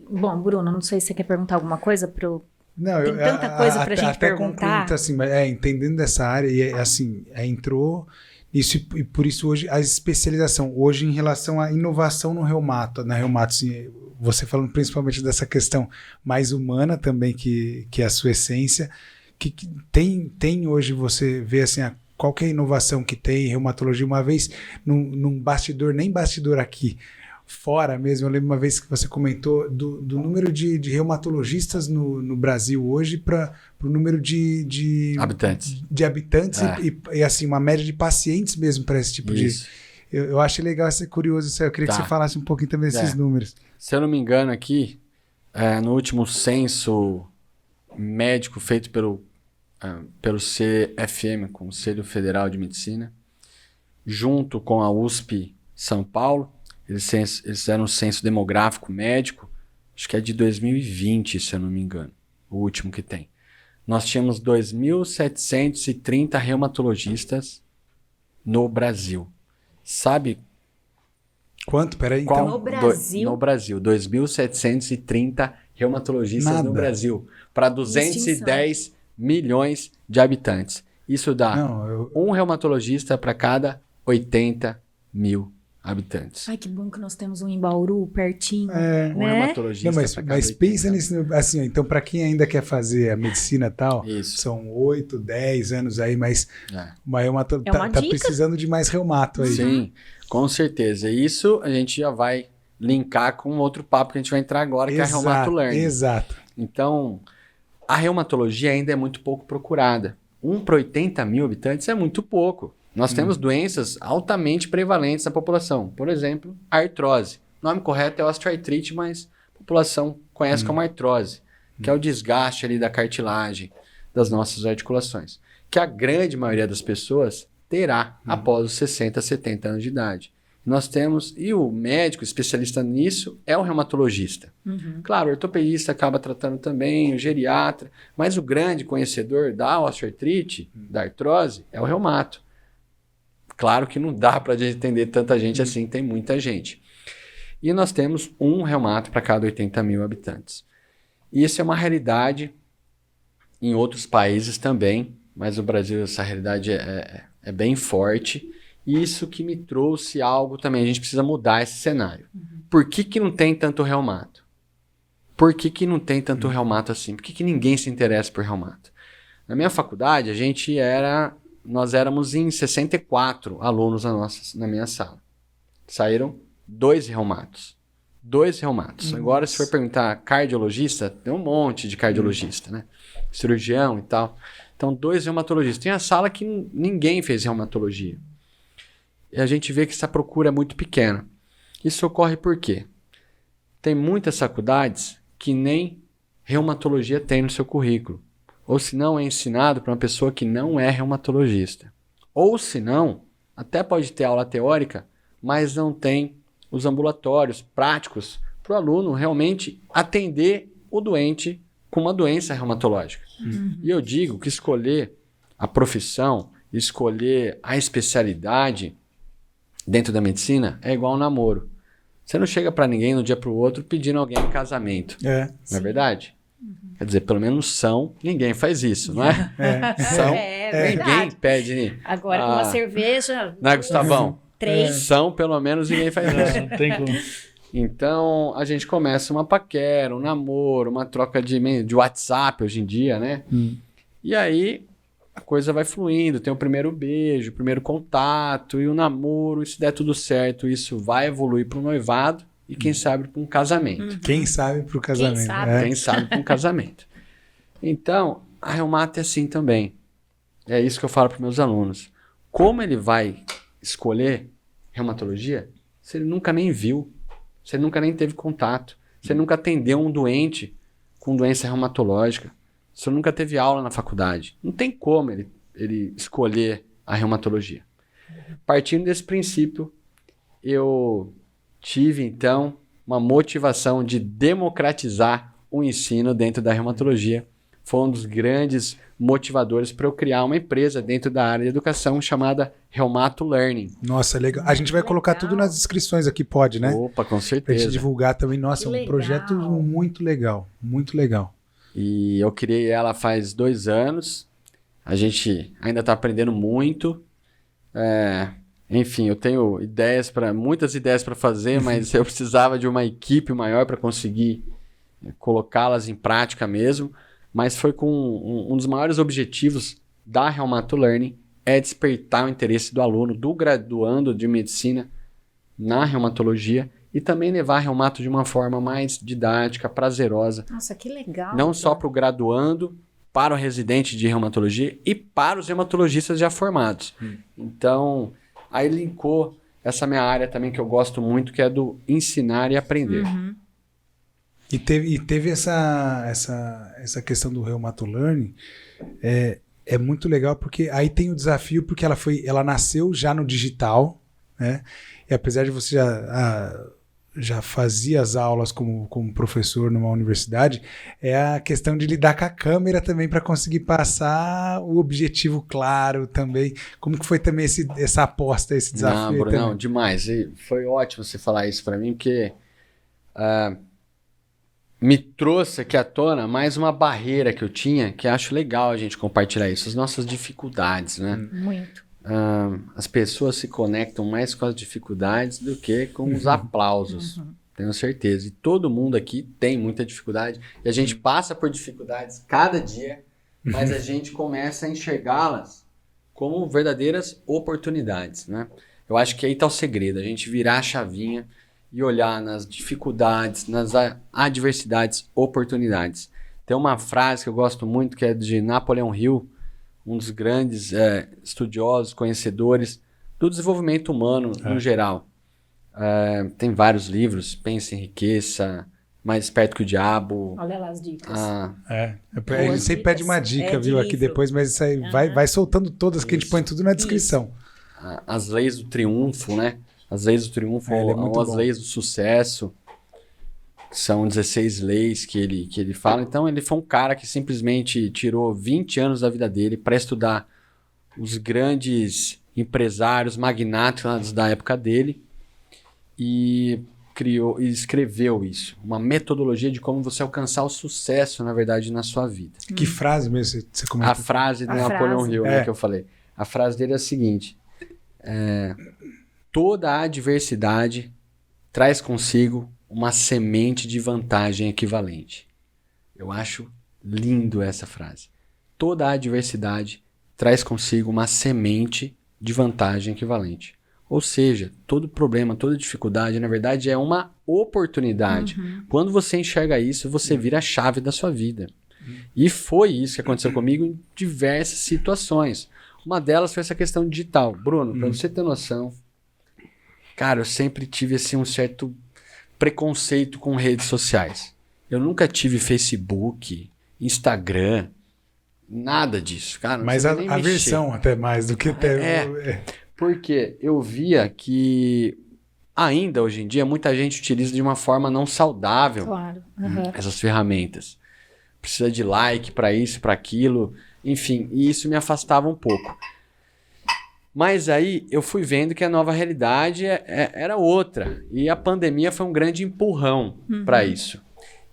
Bom, Bruno, não sei se você quer perguntar alguma coisa pro... Não, Tem tanta coisa pra gente até perguntar. concluindo, assim, entendendo dessa área, e assim, entrou isso e por isso hoje a especialização, hoje em relação à inovação no reumato, na reumato, assim, você falando principalmente dessa questão mais humana também, que é a sua essência, que tem hoje, você vê assim, qual que é a inovação que tem em reumatologia, uma vez num bastidor, nem bastidor aqui, fora mesmo, eu lembro uma vez que você comentou do número de reumatologistas no Brasil hoje para o número de habitantes e assim, uma média de pacientes mesmo para esse tipo Isso. de... Eu achei legal, ser curioso isso aí. Eu queria que você falasse um pouquinho também desses números. Se eu não me engano aqui, no último censo médico feito pelo CFM, Conselho Federal de Medicina, junto com a USP São Paulo, eles fizeram um censo demográfico médico, acho que é de 2020, se eu não me engano, o último que tem. Nós tínhamos 2.730 reumatologistas no Brasil. Sabe quanto? Peraí, qual? então. No Brasil? No Brasil, 2.730 reumatologistas no Brasil, para 210 milhões de habitantes. Isso dá um reumatologista para cada 80 mil habitantes. Ai, que bom que nós temos um em Bauru, pertinho. Um reumatologista para cada mas pensa nisso, assim, então para quem ainda quer fazer a medicina e tal, são 8, 10 anos aí, mas uma reumato tá precisando de mais reumato aí. Sim, com certeza. Isso a gente já vai linkar com outro papo que a gente vai entrar agora, que é a Reumato Learning. Exato. Então, a reumatologia ainda é muito pouco procurada. 1 para 80 mil habitantes é muito pouco. Nós temos doenças altamente prevalentes na população. Por exemplo, a artrose. O nome correto é osteoartrite, mas a população conhece como artrose, que é o desgaste ali da cartilagem das nossas articulações, que a grande maioria das pessoas terá após os 60, 70 anos de idade. Nós temos, e o médico especialista nisso é o reumatologista. Claro, o ortopedista acaba tratando também, o geriatra, mas o grande conhecedor da osteoartrite, da artrose, é o reumato. Claro que não dá para atender tanta gente assim, tem muita gente. E nós temos um reumato para cada 80 mil habitantes. E isso é uma realidade em outros países também, mas no Brasil essa realidade é bem forte. E isso que me trouxe algo também, a gente precisa mudar esse cenário. Por que não tem tanto reumato? Por que não tem tanto reumato assim? Por que ninguém se interessa por reumato? Na minha faculdade, nós éramos em 64 alunos na minha sala. Saíram 2 reumatos. 2 reumatos. Agora, se for perguntar cardiologista, tem um monte de cardiologista, né? Cirurgião e tal. Então, 2 reumatologistas. Tem a sala que ninguém fez reumatologia. E a gente vê que essa procura é muito pequena. Isso ocorre por quê? Tem muitas faculdades que nem reumatologia tem no seu currículo. Ou se não, é ensinado para uma pessoa que não é reumatologista. Ou se não, até pode ter aula teórica, mas não tem os ambulatórios práticos para o aluno realmente atender o doente com uma doença reumatológica. E eu digo que escolher a profissão, escolher a especialidade dentro da medicina é igual um namoro. Você não chega para ninguém no dia para o outro pedindo alguém em casamento. Não é verdade? Quer dizer, pelo menos ninguém faz isso, não é? Ninguém pede. Agora com uma cerveja... Não é, Gustavão? 3. Pelo menos ninguém faz isso. Não tem como. Então, a gente começa uma paquera, um namoro, uma troca de WhatsApp hoje em dia, né? E aí, a coisa vai fluindo. Tem o primeiro beijo, o primeiro contato e o namoro. E se der tudo certo, isso vai evoluir para um noivado e, quem sabe, para um casamento. Quem sabe para o casamento. Quem sabe para um casamento. Então, a reumato é assim também. É isso que eu falo para meus alunos. Como ele vai escolher reumatologia se ele nunca nem viu, se ele nunca nem teve contato, se ele nunca atendeu um doente com doença reumatológica, se ele nunca teve aula na faculdade? Não tem como ele escolher a reumatologia. Partindo desse princípio, eu tive, então, uma motivação de democratizar o ensino dentro da reumatologia. Foi um dos grandes motivadores para eu criar uma empresa dentro da área de educação chamada Reumato Learning. Nossa, legal. A gente vai colocar tudo nas descrições aqui, pode, né? Opa, com Pra certeza. gente divulgar também. Nossa, Que um legal. projeto muito legal. Muito legal. E eu criei ela faz 2 anos. A gente ainda está aprendendo muito. Enfim, eu tenho muitas ideias para fazer, mas eu precisava de uma equipe maior para conseguir colocá-las em prática mesmo. Mas foi com um dos maiores objetivos da Reumato Learning é despertar o interesse do aluno, do graduando de medicina na reumatologia e também levar a reumato de uma forma mais didática, prazerosa. Nossa, que legal. Não só para o graduando, para o residente de reumatologia e para os reumatologistas já formados. Então, aí linkou essa minha área também que eu gosto muito, que é do ensinar e aprender. E teve essa questão do Reumato Learning, é muito legal porque aí tem o desafio, porque ela nasceu já no digital, né? E apesar de você já fazia as aulas como professor numa universidade, é a questão de lidar com a câmera também para conseguir passar o objetivo claro também. Como que foi também essa aposta, esse desafio? Não, Bruno, demais. E foi ótimo você falar isso para mim, porque me trouxe aqui à tona mais uma barreira que eu tinha, que acho legal a gente compartilhar isso, as nossas dificuldades, né? Muito. As pessoas se conectam mais com as dificuldades do que com os aplausos, tenho certeza. E todo mundo aqui tem muita dificuldade, e a gente passa por dificuldades cada dia, mas a gente começa a enxergá-las como verdadeiras oportunidades, né? Eu acho que aí está o segredo, a gente virar a chavinha e olhar nas dificuldades, nas adversidades, oportunidades. Tem uma frase que eu gosto muito, que é de Napoleão Hill, um dos grandes estudiosos, conhecedores do desenvolvimento humano no geral. Tem vários livros, Pense e Enriqueça, Mais Esperto que o Diabo. Olha lá as dicas. A gente Boas sempre pede uma dicas. dica, De viu, aqui livro. depois, mas isso aí vai soltando todas, que a gente põe tudo na descrição. As leis do triunfo, né? As leis do triunfo ele é muito ou as bom. leis do sucesso. São 16 leis que ele fala. Então, ele foi um cara que simplesmente tirou 20 anos da vida dele para estudar os grandes empresários, magnatas da época dele e escreveu isso. Uma metodologia de como você alcançar o sucesso, na verdade, na sua vida. Que frase mesmo você comentou? A frase do A Napoleão frase. Hill, né, que eu falei. A frase dele é a seguinte: toda adversidade traz consigo uma semente de vantagem equivalente. Eu acho lindo essa frase. Toda adversidade traz consigo uma semente de vantagem equivalente. Ou seja, todo problema, toda dificuldade, na verdade, é uma oportunidade. Quando você enxerga isso, você vira a chave da sua vida. E foi isso que aconteceu comigo em diversas situações. Uma delas foi essa questão digital. Bruno, para você ter noção, cara, eu sempre tive assim, um certo preconceito com redes sociais. Eu nunca tive Facebook, Instagram, nada disso, cara. Mas a versão até mais do que até... Porque eu via que ainda hoje em dia muita gente utiliza de uma forma não saudável Claro. essas ferramentas. Precisa de like para isso, para aquilo, enfim, e isso me afastava um pouco. Mas aí eu fui vendo que a nova realidade era outra. E a pandemia foi um grande empurrão para isso.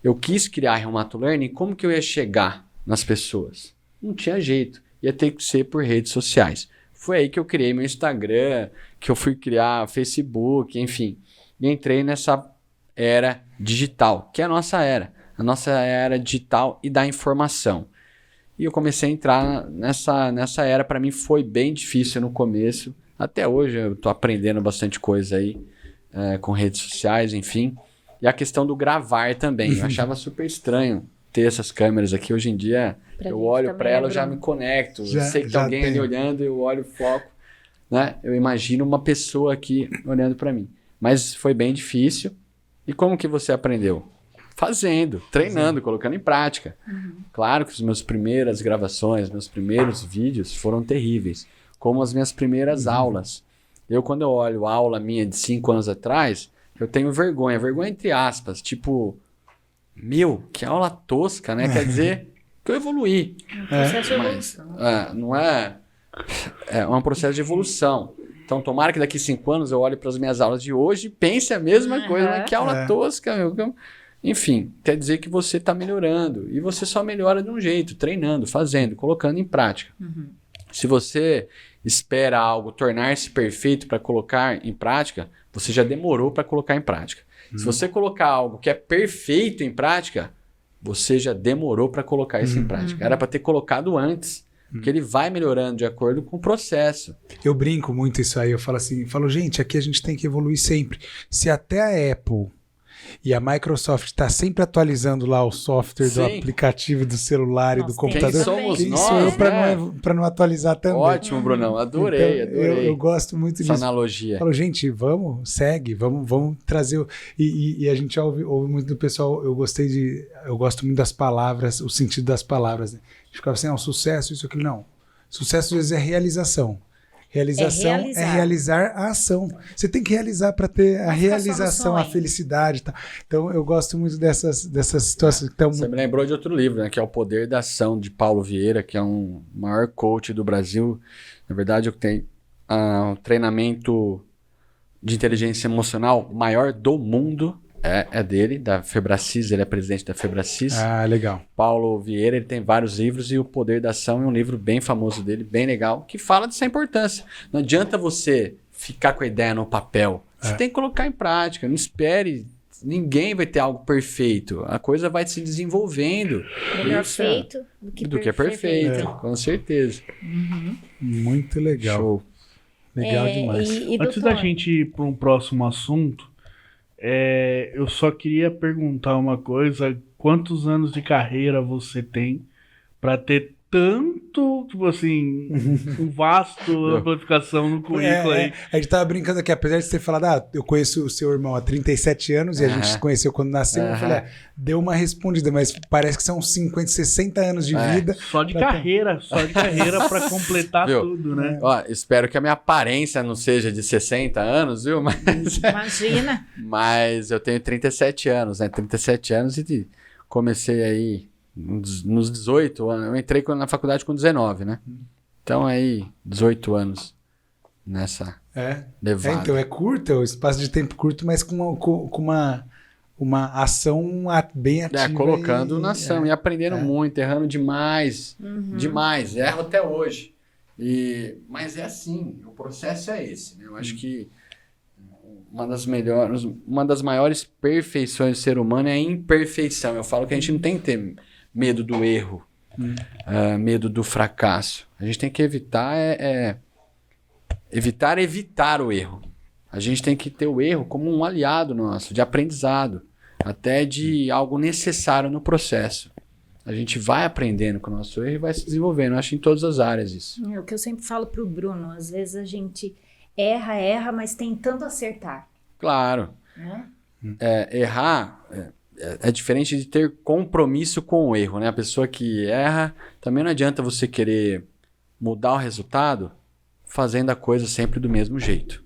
Eu quis criar a Reumato Learning, como que eu ia chegar nas pessoas? Não tinha jeito. Ia ter que ser por redes sociais. Foi aí que eu criei meu Instagram, que eu fui criar Facebook, enfim. E entrei nessa era digital, que é a nossa era digital e da informação. E eu comecei a entrar nessa era. Para mim foi bem difícil no começo. Até hoje eu tô aprendendo bastante coisa aí com redes sociais, enfim. E a questão do gravar também. Eu achava super estranho ter essas câmeras aqui. Hoje em dia eu olho para ela, eu já me conecto. Eu sei que tem alguém ali olhando, eu olho o foco. Né? Eu imagino uma pessoa aqui olhando para mim. Mas foi bem difícil. E como que você aprendeu? Fazendo, treinando, colocando em prática. Claro que as minhas primeiras gravações, meus primeiros vídeos foram terríveis, como as minhas primeiras aulas. Quando eu olho a aula minha de 5 anos atrás, eu tenho vergonha entre aspas, tipo, que aula tosca, né? Quer dizer, que eu evoluí. Um processo de Mas evolução. não é... É um processo de evolução. Então, tomara que daqui 5 anos eu olhe para as minhas aulas de hoje e pense a mesma coisa, mas que aula tosca, meu. Enfim, quer dizer que você está melhorando. E você só melhora de um jeito, treinando, fazendo, colocando em prática. Se você espera algo tornar-se perfeito para colocar em prática, você já demorou para colocar em prática. Se você colocar algo que é perfeito em prática, você já demorou para colocar isso em prática. Era para ter colocado antes, porque ele vai melhorando de acordo com o processo. Eu brinco muito isso aí, eu falo assim, gente, aqui a gente tem que evoluir sempre. Se até a Apple e a Microsoft está sempre atualizando lá o software do aplicativo do celular e do computador, quem somos quem nós, sou eu para não atualizar também? Ótimo, Brunão, adorei. Eu gosto muito essa disso. analogia. Falo, gente, segue, vamos trazer. E a gente ouve muito do pessoal, eu gosto muito das palavras, o sentido das palavras. Né? A gente ficava assim, sucesso, isso, aquilo. Não. Sucesso às vezes é realização. Realização é realizar a ação. Você tem que realizar para ter a realização, a felicidade. Tá? Então, eu gosto muito dessas situações. Você me lembrou de outro livro, né, que é O Poder da Ação, de Paulo Vieira, que é um maior coach do Brasil. Na verdade, eu tenho um treinamento de inteligência emocional maior do mundo. É dele, da Febracis, ele é presidente da Febracis. Ah, legal. Paulo Vieira, ele tem vários livros e O Poder da Ação é um livro bem famoso dele, bem legal, que fala dessa importância. Não adianta você ficar com a ideia no papel. Você tem que colocar em prática. Não espere, ninguém vai ter algo perfeito. A coisa vai se desenvolvendo. Melhor feito do que perfeito. Com certeza. Muito legal. Show. Legal demais. Antes da gente ir para um próximo assunto, eu só queria perguntar uma coisa: quantos anos de carreira você tem para ter tanto, tipo assim, um vasto amplificação no currículo aí? A gente tava brincando aqui, apesar de você ter falado, eu conheço o seu irmão há 37 anos e a gente se conheceu quando nasceu, eu falei, deu uma respondida, mas parece que são 50, 60 anos de vida. Só de carreira para completar tudo, né? Ó, espero que a minha aparência não seja de 60 anos, viu? Mas, imagina! Mas eu tenho 37 anos, né? 37 anos e comecei aí nos 18 anos. Eu entrei na faculdade com 19, né? Então aí, 18 anos nessa levada. Então é curto, é um espaço de tempo curto, mas com uma ação bem ativa. Colocando na ação e aprendendo muito, errando demais. Demais, erro até hoje. Mas é assim, o processo é esse. Né? Eu acho que uma das maiores perfeições do ser humano é a imperfeição. Eu falo que a gente não tem que ter medo do erro, medo do fracasso. A gente tem que evitar o erro. A gente tem que ter o erro como um aliado nosso, de aprendizado, até de algo necessário no processo. A gente vai aprendendo com o nosso erro e vai se desenvolvendo. Eu acho em todas as áreas isso. É o que eu sempre falo pro Bruno. Às vezes a gente erra, mas tentando acertar. Claro. Errar é diferente de ter compromisso com o erro, né? A pessoa que erra, também não adianta você querer mudar o resultado fazendo a coisa sempre do mesmo jeito.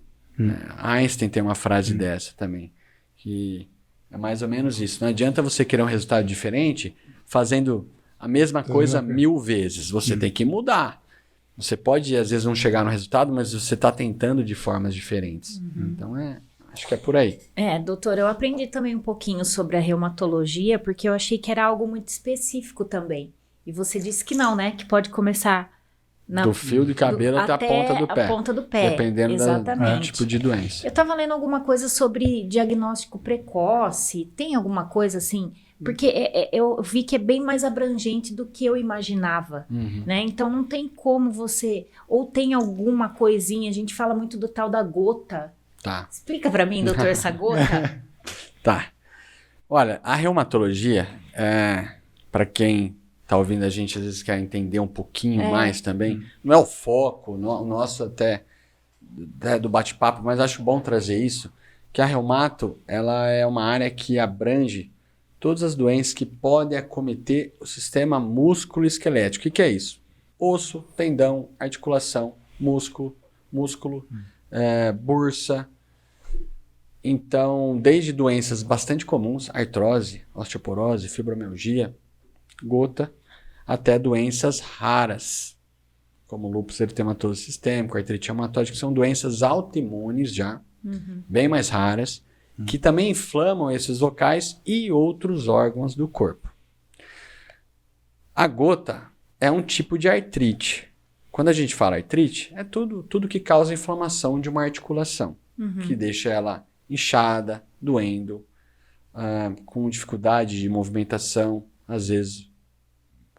Einstein tem uma frase dessa também, que é mais ou menos isso. Não adianta você querer um resultado diferente fazendo a mesma coisa 1000 vezes. Você tem que mudar. Você pode, às vezes, não chegar no resultado, mas você está tentando de formas diferentes. Então, acho que é por aí. Doutor, eu aprendi também um pouquinho sobre a reumatologia, porque eu achei que era algo muito específico também. E você disse que não, né? Que pode começar do fio de cabelo até a ponta do pé. Dependendo do tipo de doença. Eu estava lendo alguma coisa sobre diagnóstico precoce. Tem alguma coisa assim? Porque eu vi que é bem mais abrangente do que eu imaginava, né? Então não tem como você... Ou tem alguma coisinha, a gente fala muito do tal da gota. Tá. Explica para mim, doutor, essa gota. Tá. Olha, a reumatologia, para quem tá ouvindo a gente, às vezes quer entender um pouquinho mais também, não é o foco nosso até do bate-papo, mas acho bom trazer isso, que a reumato, ela é uma área que abrange todas as doenças que podem acometer o sistema músculo-esquelético. O que é isso? Osso, tendão, articulação, músculo, bursa. Então, desde doenças bastante comuns, artrose, osteoporose, fibromialgia, gota, até doenças raras, como lúpus eritematoso sistêmico, artrite reumatoide, que são doenças autoimunes já, bem mais raras, que também inflamam esses locais e outros órgãos do corpo. A gota é um tipo de artrite. Quando a gente fala artrite, é tudo que causa inflamação de uma articulação, que deixa ela inchada, doendo, com dificuldade de movimentação, às vezes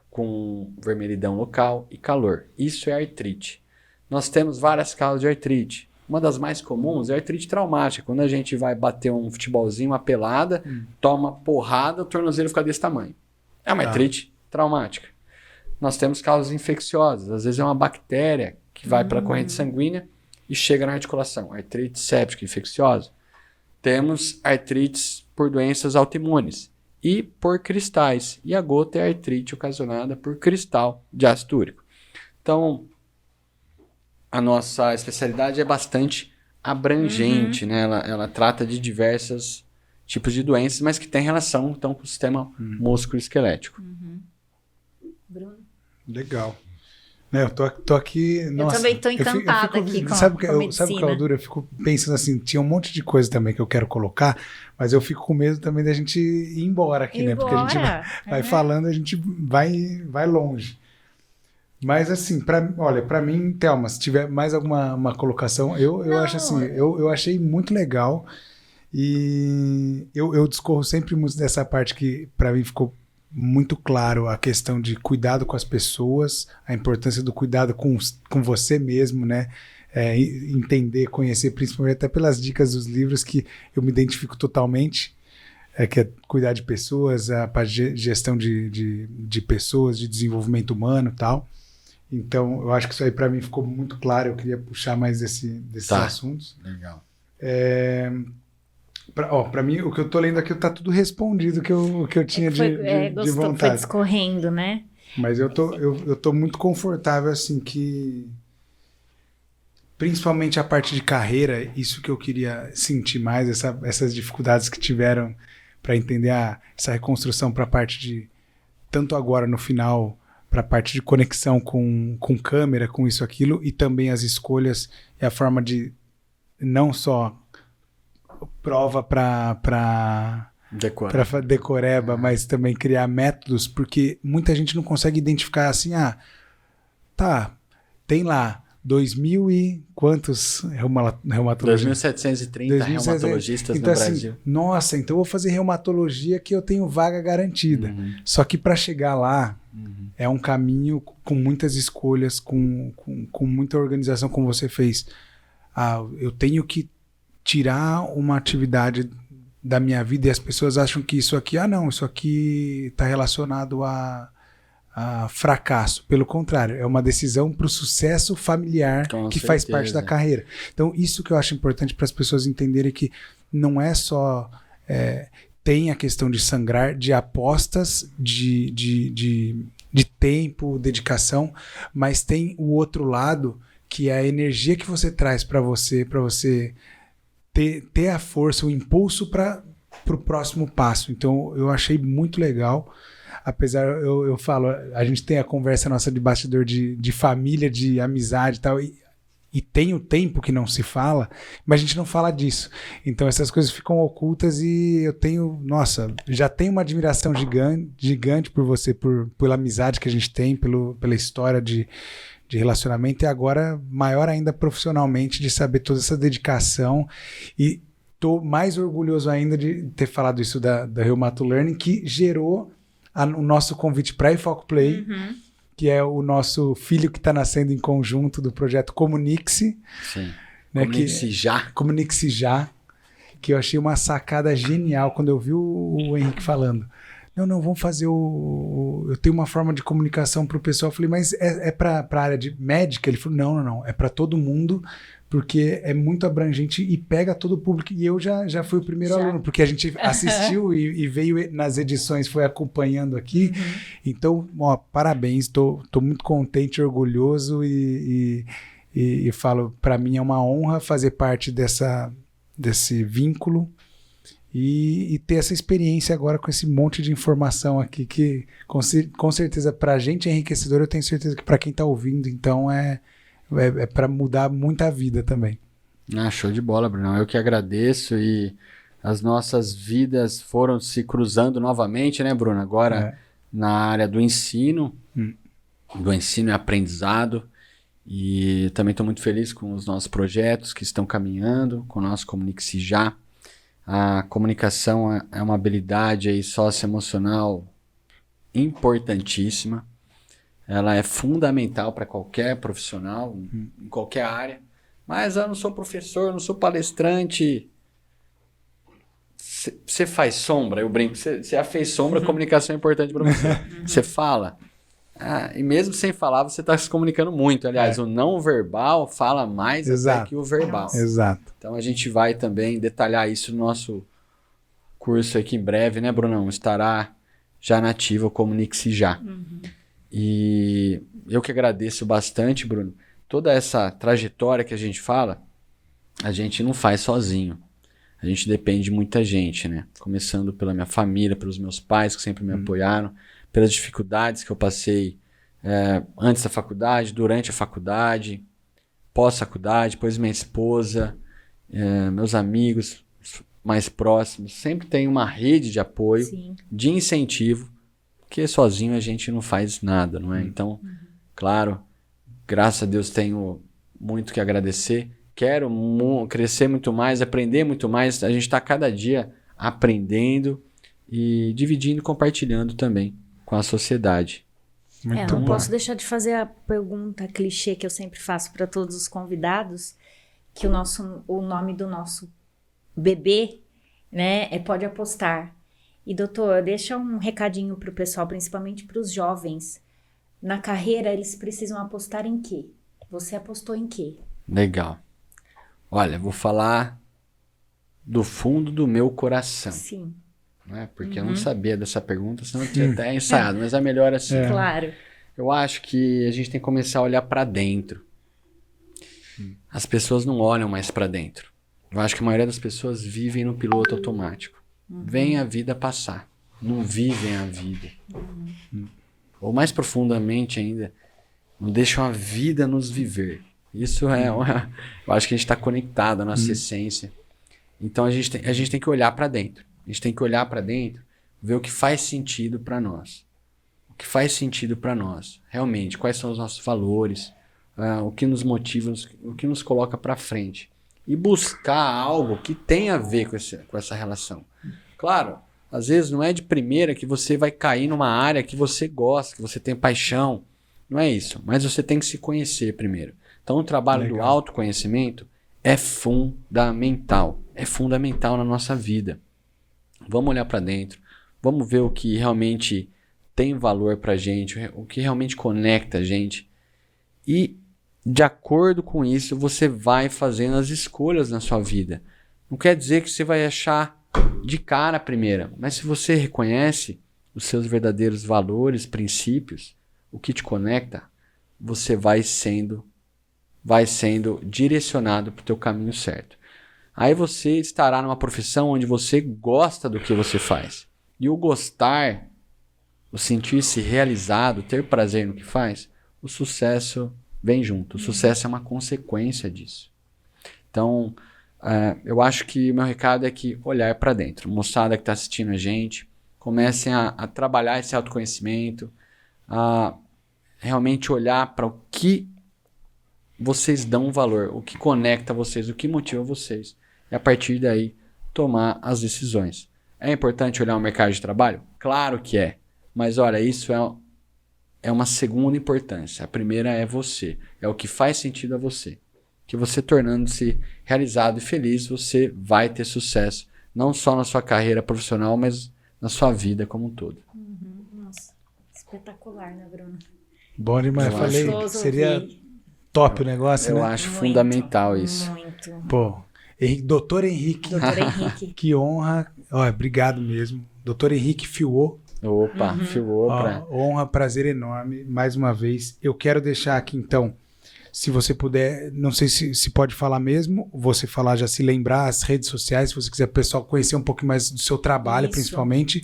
com vermelhidão local e calor. Isso é artrite. Nós temos várias causas de artrite. Uma das mais comuns é a artrite traumática. Quando a gente vai bater um futebolzinho, uma pelada, toma porrada, o tornozelo fica desse tamanho. É uma artrite traumática. Nós temos causas infecciosas. Às vezes é uma bactéria que vai pela corrente sanguínea e chega na articulação. Artrite séptica infecciosa. Temos artrites por doenças autoimunes e por cristais. E a gota é a artrite ocasionada por cristal de ácido úrico. Então, a nossa especialidade é bastante abrangente, né? Ela trata de diversos tipos de doenças, mas que tem relação então, com o sistema músculo-esquelético. Bruno? Legal. Né, eu tô aqui... Nossa, eu também tô encantada aqui com sabe a medicina. Sabe o que é duro? Eu fico pensando assim, tinha um monte de coisa também que eu quero colocar, mas eu fico com medo também da gente ir embora aqui, né? Porque a gente vai falando, a gente vai longe. Mas assim, olha, para mim, Thelma, se tiver mais alguma colocação, eu acho assim, eu achei muito legal e eu discorro sempre muito dessa parte que para mim ficou muito claro, a questão de cuidado com as pessoas, a importância do cuidado com você mesmo, né? Entender, conhecer, principalmente até pelas dicas dos livros que eu me identifico totalmente, que é cuidar de pessoas, a parte de gestão de pessoas, de desenvolvimento humano e tal. Então, eu acho que isso aí para mim ficou muito claro. Eu queria puxar mais desses assuntos. Legal. Para mim, o que eu tô lendo aqui tá tudo respondido que eu tinha de vontade. Foi discorrendo, né? Mas eu tô muito confortável, assim, que... Principalmente a parte de carreira, isso que eu queria sentir mais, essas dificuldades que tiveram para entender essa reconstrução para a parte de... Tanto agora no final... para a parte de conexão com câmera, com isso, aquilo, e também as escolhas e a forma de não só prova para decoreba, mas também criar métodos, porque muita gente não consegue identificar assim, tem lá 2.000 e quantos reumatologistas? 2.730 reumatologistas então, no Brasil. Assim, nossa, então eu vou fazer reumatologia que eu tenho vaga garantida. Só que para chegar lá, é um caminho com muitas escolhas, com muita organização, como você fez. Eu tenho que tirar uma atividade da minha vida e as pessoas acham que isso aqui, isso aqui está relacionado a fracasso. Pelo contrário, é uma decisão para o sucesso familiar que faz parte da carreira. Então, isso que eu acho importante para as pessoas entenderem que não é só... tem a questão de sangrar, de apostas, de tempo, dedicação, mas tem o outro lado, que é a energia que você traz para você ter a força, o impulso para o próximo passo. Então, eu achei muito legal. Apesar, eu falo, a gente tem a conversa nossa de bastidor de família, de amizade e tal, e tem o tempo que não se fala, mas a gente não fala disso. Então essas coisas ficam ocultas e eu já tenho uma admiração gigante por você, pela amizade que a gente tem, pela história de relacionamento, e agora maior ainda profissionalmente, de saber toda essa dedicação. E tô mais orgulhoso ainda de ter falado isso da Reumato Learning, que gerou o nosso convite para a Foco Play, que é o nosso filho que está nascendo em conjunto do projeto Comunique-se. Sim. Né, Comunique-se Já, que eu achei uma sacada genial quando eu vi o Henrique falando. Não, vamos fazer eu tenho uma forma de comunicação para o pessoal. Eu falei, mas é para a área de médica? Ele falou, não, é para todo mundo, porque é muito abrangente e pega todo o público. E eu já fui o primeiro aluno, porque a gente assistiu e veio nas edições, foi acompanhando aqui. Então, parabéns, estou muito contente, orgulhoso e falo, para mim é uma honra fazer parte desse vínculo e ter essa experiência agora com esse monte de informação aqui que com certeza pra gente é enriquecedor, eu tenho certeza que pra quem tá ouvindo, então é pra mudar muita vida também. Show de bola, Brunão. Eu que agradeço e as nossas vidas foram se cruzando novamente, né, Bruno? Agora na área do ensino e aprendizado. E também estou muito feliz com os nossos projetos que estão caminhando, com o nosso Comunique-se Já. A comunicação é uma habilidade aí socioemocional importantíssima. Ela é fundamental para qualquer profissional, em qualquer área. Mas eu não sou professor, eu não sou palestrante. Você faz sombra, eu brinco. Você já fez sombra, a comunicação é importante para você. Você fala. E mesmo sem falar, você está se comunicando muito. Aliás, o não verbal fala mais até que o verbal. Exato. Então a gente vai também detalhar isso no nosso curso aqui em breve, né, Brunão? Estará já nativo o Comunique-se Já. E eu que agradeço bastante, Bruno. Toda essa trajetória que a gente fala, a gente não faz sozinho. A gente depende de muita gente, né? Começando pela minha família, pelos meus pais que sempre me apoiaram, pelas dificuldades que eu passei antes da faculdade, durante a faculdade, pós-faculdade, depois minha esposa, meus amigos mais próximos. Sempre tem uma rede de apoio, de incentivo, porque sozinho a gente não faz nada, não é? Então, claro, graças a Deus tenho muito que agradecer. Quero crescer muito mais, aprender muito mais. A gente está cada dia aprendendo e dividindo, compartilhando também com a sociedade. Muito não bom. posso deixar de fazer a pergunta clichê que eu sempre faço para todos os convidados, que o nome do nosso bebê, né, é Pode Apostar. E doutor, deixa um recadinho para o pessoal, principalmente para os jovens. Na carreira, eles precisam apostar em quê? Você apostou em quê? Legal. Olha, vou falar do fundo do meu coração. Sim. Né? Porque eu não sabia dessa pergunta, senão eu tinha até ensaiado, mas é melhor assim. Claro. Eu acho que a gente tem que começar a olhar para dentro. As pessoas não olham mais para dentro. Eu acho que a maioria das pessoas vivem no piloto automático. Vem a vida passar. Não vivem a vida. Ou mais profundamente ainda, não deixam a vida nos viver. Isso eu acho que a gente está conectado à nossa essência. Então a gente tem que olhar para dentro. A gente tem que olhar para dentro, ver o que faz sentido para nós. O que faz sentido para nós. Realmente, quais são os nossos valores, o que nos motiva, o que nos coloca para frente. E buscar algo que tenha a ver com essa relação. Claro, às vezes não é de primeira que você vai cair numa área que você gosta, que você tem paixão. Não é isso. Mas você tem que se conhecer primeiro. Então o trabalho do autoconhecimento é fundamental. É fundamental na nossa vida. Vamos olhar para dentro. Vamos ver o que realmente tem valor pra gente, o que realmente conecta a gente. E de acordo com isso, você vai fazendo as escolhas na sua vida. Não quer dizer que você vai achar de cara a primeira, mas se você reconhece os seus verdadeiros valores, princípios, o que te conecta, você vai sendo direcionado para o teu caminho certo. Aí você estará numa profissão onde você gosta do que você faz. E o gostar, o sentir-se realizado, ter prazer no que faz, o sucesso vem junto. O sucesso é uma consequência disso. Então, eu acho que o meu recado é que olhar para dentro. Moçada que está assistindo a gente, comecem a trabalhar esse autoconhecimento, a realmente olhar para o que vocês dão valor, o que conecta vocês, o que motiva vocês. E a partir daí, tomar as decisões. É importante olhar o mercado de trabalho? Claro que é. Mas olha, isso é uma segunda importância. A primeira é você. É o que faz sentido a você. Que você tornando-se realizado e feliz, você vai ter sucesso. Não só na sua carreira profissional, mas na sua vida como um todo. Nossa, espetacular, né, Bruno? Bom demais. Eu Falei que seria top o negócio, né? Eu acho fundamental isso. Muito. Pô, Doutor Henrique. Doutor Henrique. Que honra. Obrigado mesmo. Doutor Henrique Fiuô. Opa, filou pra... Honra, prazer enorme. Mais uma vez. Eu quero deixar aqui, então, Se você puder, não sei se pode falar mesmo, você falar já, se lembrar as redes sociais, se você quiser o pessoal conhecer um pouco mais do seu trabalho, Isso. principalmente.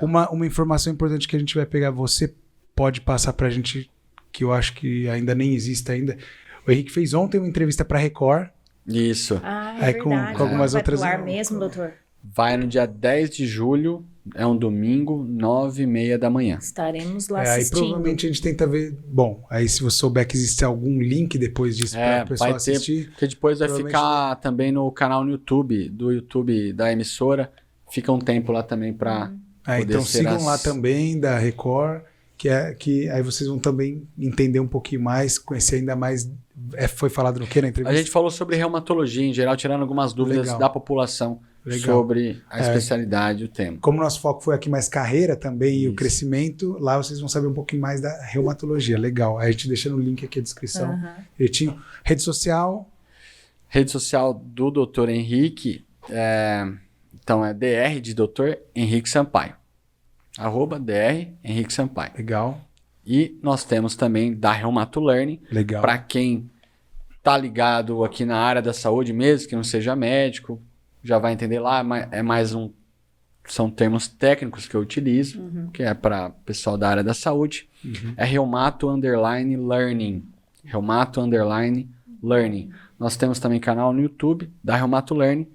Uma informação importante que a gente vai pegar, você pode passar pra gente, que eu acho que ainda nem existe ainda. O Henrique fez ontem uma entrevista pra Record. Isso. Ah, Aí é com verdade. algumas Vai outras- pro ar mesmo, doutor? Vai no dia 10 de julho, é um domingo, 9h30 da manhã. Estaremos lá Aí assistindo. provavelmente a gente tenta ver. Bom, aí se você souber que existe algum link depois disso para o pessoal vai ter, assistir. porque depois vai Provavelmente ficar também no canal no YouTube, do YouTube da emissora. Fica um tempo lá também para Aí, poder então ser sigam as- lá também da Record, que aí vocês vão também entender um pouquinho mais, conhecer ainda mais. Foi falado no que na A entrevista? gente falou sobre reumatologia em geral, tirando algumas dúvidas Legal. da população Legal. sobre a especialidade e o tema. Como nosso foco foi aqui mais carreira também e o Isso. crescimento, lá vocês vão saber um pouquinho mais da reumatologia. Legal. Aí a gente deixa no link aqui a descrição. Aham. Direitinho. Rede social. Rede social do Dr. Henrique, então é DR de Dr. Henrique Sampaio. @DR Henrique Sampaio. Legal. E nós temos também da Reumato Learning, Legal. para quem tá ligado aqui na área da saúde mesmo, que não seja médico, já vai entender lá, é mais são termos técnicos que eu utilizo, que é para pessoal da área da saúde. É Reumato_Learning. Reumato_Learning. Nós temos também canal no YouTube da Reumato Learning.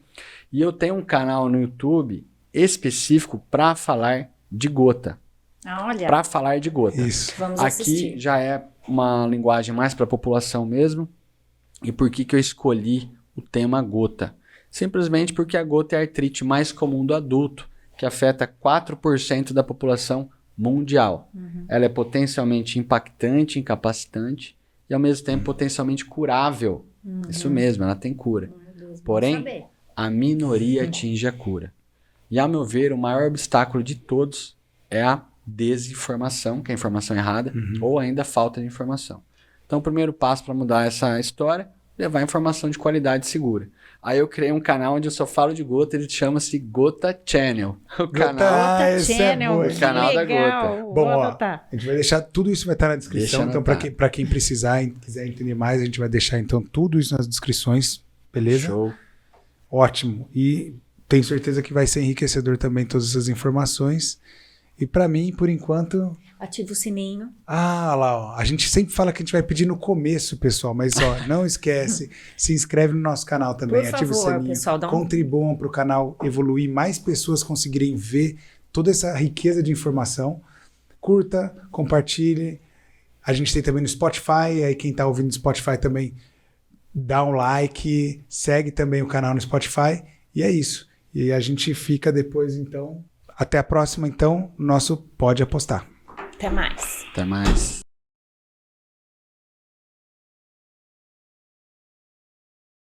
E eu tenho um canal no YouTube específico para falar de gota. Ah, olha, Para falar de gota. Isso. vamos Aqui assistir. já é uma linguagem mais para a população mesmo. E por que eu escolhi o tema gota? Simplesmente porque a gota é a artrite mais comum do adulto, que afeta 4% da população mundial. Ela é potencialmente impactante, incapacitante e ao mesmo tempo potencialmente curável. Isso mesmo, ela tem cura. Meu Deus, bom Porém, saber. a minoria atinge a cura. E, ao meu ver, o maior obstáculo de todos é a desinformação, que é a informação errada, ou ainda a falta de informação. Então, o primeiro passo para mudar essa história é levar informação de qualidade segura. Aí eu criei um canal onde eu só falo de gota, ele chama-se Gota Channel. O canal Ah, Gota esse é Channel, bom, que esse canal da legal. Gota. Bom, Vou ó, anotar. a gente vai deixar tudo isso vai estar na descrição. Deixa Então, anotado. para quem precisar e quiser entender mais, a gente vai deixar então tudo isso nas descrições, beleza? Show. Ótimo. E tenho certeza que vai ser enriquecedor também todas essas informações. E para mim, por enquanto, Ativa o sininho. lá, ó, a gente sempre fala que a gente vai pedir no começo, pessoal, mas ó, não esquece, se inscreve no nosso canal também, Por ativa o favor, sininho, pessoal, dá um- contribuam para o canal evoluir, mais pessoas conseguirem ver toda essa riqueza de informação. Curta, compartilhe. A gente tem também no Spotify, aí quem está ouvindo no Spotify também dá um like, segue também o canal no Spotify, e é isso. E a gente fica depois, então, até a próxima, então, nosso Pode Apostar. Até mais. Até mais.